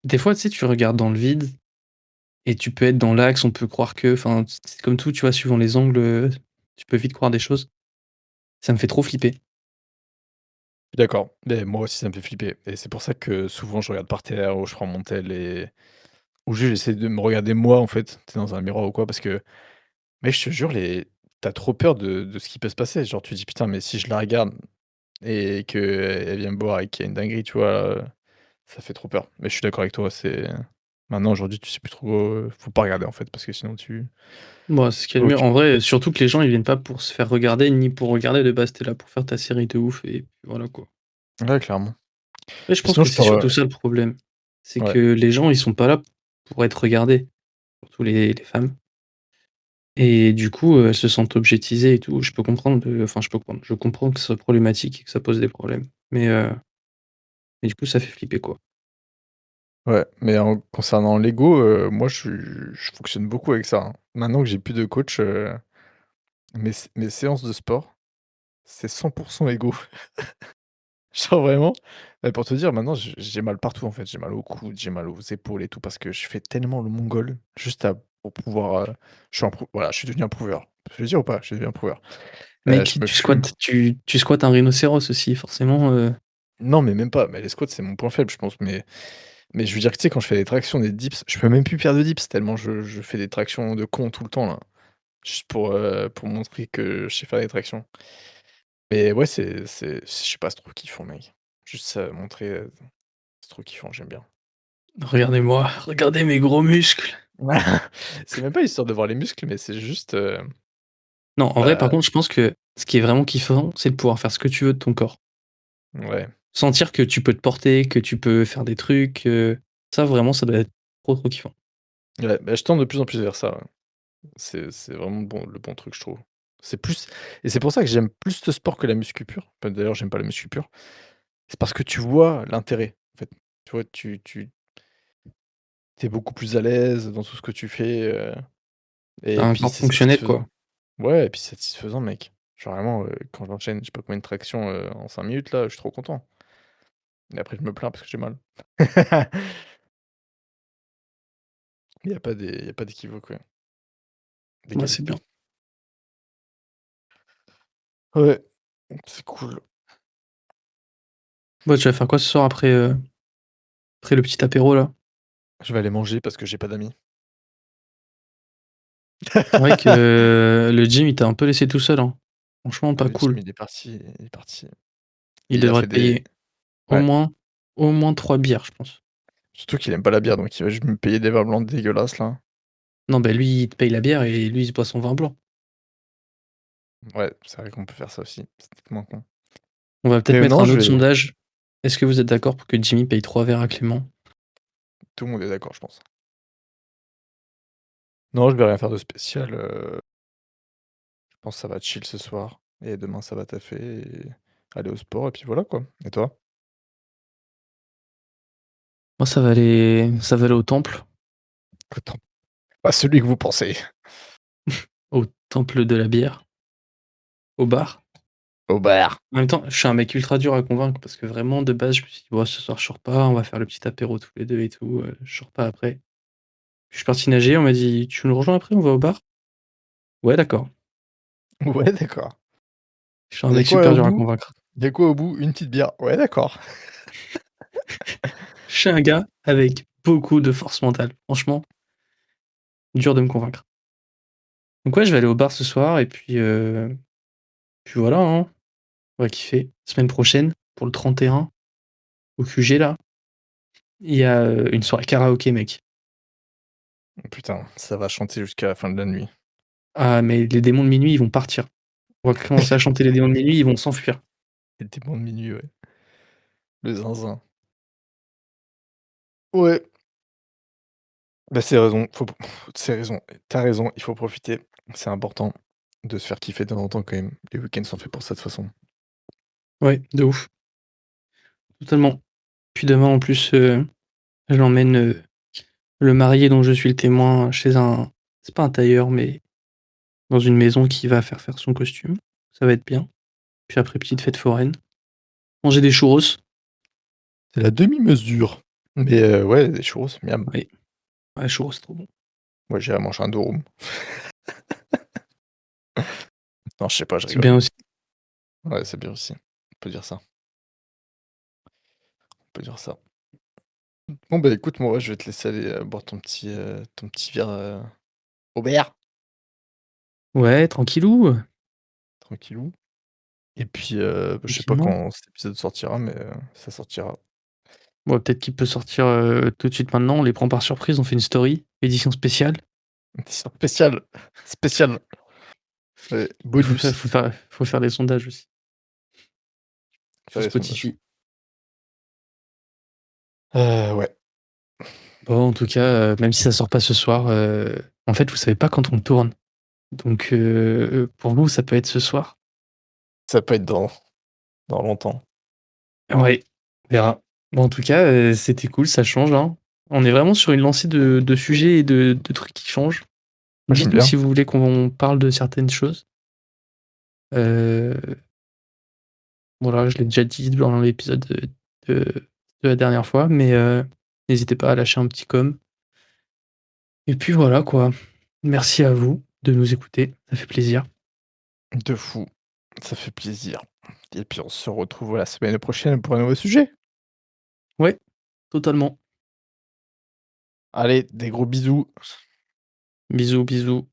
des fois, tu sais, tu regardes dans le vide et tu peux être dans l'axe, on peut croire que c'est comme tout, tu vois, suivant les angles, tu peux vite croire des choses. Ça me fait trop flipper. D'accord, mais moi aussi ça me fait flipper et c'est pour ça que souvent je regarde par terre ou je prends mon tel et ou juste j'essaie de me regarder moi en fait, tu sais dans un miroir ou quoi parce que mec je te jure tu trop peur de ce qui peut se passer. Genre tu dis: «Putain mais si je la regarde et qu'elle vient me voir et qu'il y a une dinguerie», tu vois? Ça fait trop peur. Mais je suis d'accord avec toi, Maintenant, aujourd'hui, tu sais plus trop, faut pas regarder, en fait, parce que sinon tu Bah, c'est ce qu'il y a de oh, mieux. tu En vrai, surtout que les gens, ils viennent pas pour se faire regarder, ni pour regarder de base, tu là pour faire ta série de ouf et puis voilà, quoi. ouais, clairement. Ouais, je Mais pense sinon, que je c'est pars, surtout ça le problème. C'est ouais, que les gens, ils sont pas là pour être regardés, surtout les femmes et du coup, elles se sentent objetisées et tout. Je peux comprendre, enfin, je peux comprendre, je comprends que ce soit problématique et que ça pose des problèmes, mais du coup, ça fait flipper, quoi. ouais, mais en concernant l'ego, moi, je fonctionne beaucoup avec ça, hein. Maintenant que j'ai plus de coach, mes séances de sport, c'est 100 ego. Genre vraiment, pour te dire, maintenant, j'ai mal partout, en fait. J'ai mal au coude, j'ai mal aux épaules et tout parce que je fais tellement le mongol juste à pour pouvoir, je suis un prou voilà, je suis devenu un prouveur. Je peux le dire ou pas? Je suis devenu un prouveur. Je Mec, me tu fume. squattes tu squattes un rhinocéros aussi, forcément, Non, mais même pas, mais les squats, c'est mon point faible, je pense, mais je veux dire que, tu sais, quand je fais des tractions, des dips, je peux même plus faire de dips tellement je fais des tractions de con tout le temps, là, juste pour montrer que je sais faire des tractions. Mais ouais, je sais pas, c'est trop kiffant, mec. Juste, montrer, c'est trop kiffant, j'aime bien. regardez-moi, regardez mes gros muscles. C'est même pas histoire de voir les muscles, mais c'est juste, Non, en vrai, par bah, contre, je pense que ce qui est vraiment kiffant, c'est de pouvoir faire ce que tu veux de ton corps. ouais, Sentir que tu peux te porter, que tu peux faire des trucs, ça vraiment, ça doit être trop, trop kiffant. ouais, bah, je tends de plus en plus vers ça, ouais. C'est vraiment le bon truc, je trouve. C'est plus et c'est pour ça que j'aime plus ce sport que la muscu pure. Enfin, d'ailleurs, j'aime pas la muscu pure. C'est parce que tu vois l'intérêt, en fait. Tu vois, tu es beaucoup plus à l'aise dans tout ce que tu fais, Tu et un puis corps c'est fonctionnel, satisfaisant. quoi. Ouais et puis c'est satisfaisant, mec. Genre vraiment, quand j'enchaîne je sais pas combien de tractions, en 5 minutes là, je suis trop content et après je me plains parce que j'ai mal. Il y a pas d'équivoque, ouais, Ouais, c'est bien. d'égalité. Ouais, c'est cool. Bah, tu vas faire quoi ce soir après le petit apéro, là? Je vais aller manger parce que j'ai pas d'amis. C'est vrai que le gym, il t'a un peu laissé tout seul, hein. Franchement, pas Le gym, cool. il est parti Il et il a devrait fait te des payer au ouais, moins au moins 3 bières, je pense. surtout qu'il aime pas la bière, donc il va juste me payer des verres blancs dégueulasses là. Non, bah, lui, il te paye la bière et lui, il se boit son vin blanc. Ouais, c'est vrai qu'on peut faire ça aussi, c'est peut-être moins con. On va peut-être Mais mettre non, un je autre vais sondage. Est-ce que vous êtes d'accord pour que Jimmy paye 3 verres à Clément? tout le monde est d'accord, je pense. Non, je vais rien faire de spécial, je pense que ça va chill ce soir et demain ça va taffer et aller au sport et puis voilà quoi. Et toi? Moi, ça va aller au temple, Autant pas celui que vous pensez. au temple de la bière, au bar. Au bar. En même temps, je suis un mec ultra dur à convaincre parce que vraiment, de base, je me suis dit: «Bon, ce soir, je sors pas, on va faire le petit apéro tous les 2 et tout, je sors pas après». Je suis parti nager, on m'a dit: «Tu nous rejoins après, on va au bar?» «Ouais, d'accord». Ouais, d'accord. Je suis un Il y a mec quoi super au dur à bout? convaincre. Il y a quoi au bout? Une petite bière. Ouais, d'accord. Je suis un gars avec beaucoup de force mentale. Franchement, dur de me convaincre. Donc ouais, je vais aller au bar ce soir et puis voilà, hein, on va kiffer. Semaine prochaine, pour le 31, au QG là, il y a, une soirée karaoké, mec. Putain, ça va chanter jusqu'à la fin de la nuit. Ah mais les démons de minuit, ils vont partir. On va commencer à chanter les démons de minuit, ils vont s'enfuir. Les démons de minuit, ouais. Le zinzin. Ouais, bah, c'est raison, faut c'est raison, tu raison, il faut profiter. C'est important de se faire kiffer de temps en temps quand même. Les week-ends sont faits pour ça de toute façon. Ouais, de ouf, totalement. Puis demain en plus, j'emmène, le marié dont je suis le témoin chez un c'est pas un tailleur, mais dans une maison qui va faire son costume. Ça va être bien. Puis après petite fête foraine. Manger des churros. C'est la demi-mesure. Mais ouais, des churros, miam. Oui, ouais, churros, c'est trop bon. Moi, j'irai manger un durum. Non, je sais pas, je C'est rigole. bien aussi. Ouais, c'est bien aussi. On peut dire ça, on peut dire ça. Bon, bah, écoute, moi, ouais, je vais te laisser aller, boire ton petit verre, au bière, Ouais, tranquillou, tranquillou. Et puis, je sais pas tranquillement. quand cet épisode sortira, mais ça sortira. Bon, peut-être qu'il peut sortir, tout de suite maintenant. On les prend par surprise, on fait une story, édition spéciale. Édition spéciale, spéciale, Il faut faire bonus. faut faire des sondages aussi Faire sur des sondages. Spotify. Ouais. Bon, en tout cas, même si ça sort pas ce soir, en fait, vous savez pas quand on tourne. Donc, pour vous, ça peut être ce soir. Ça peut être dans longtemps. Ouais, on verra. Bon, en tout cas, c'était cool, ça change, hein. On est vraiment sur une lancée de sujets et de trucs qui changent. Moi, j'aime Dites-nous bien. si vous voulez qu'on parle de certaines choses. Heu, voilà, je l'ai déjà dit dans l'épisode de la dernière fois, mais n'hésitez pas à lâcher un petit com. Et puis voilà, quoi. Merci à vous de nous écouter, ça fait plaisir. De fou. Ça fait plaisir et puis on se retrouve la semaine prochaine pour un nouveau sujet. Ouais, totalement. Allez, des gros bisous. Bisous, bisous.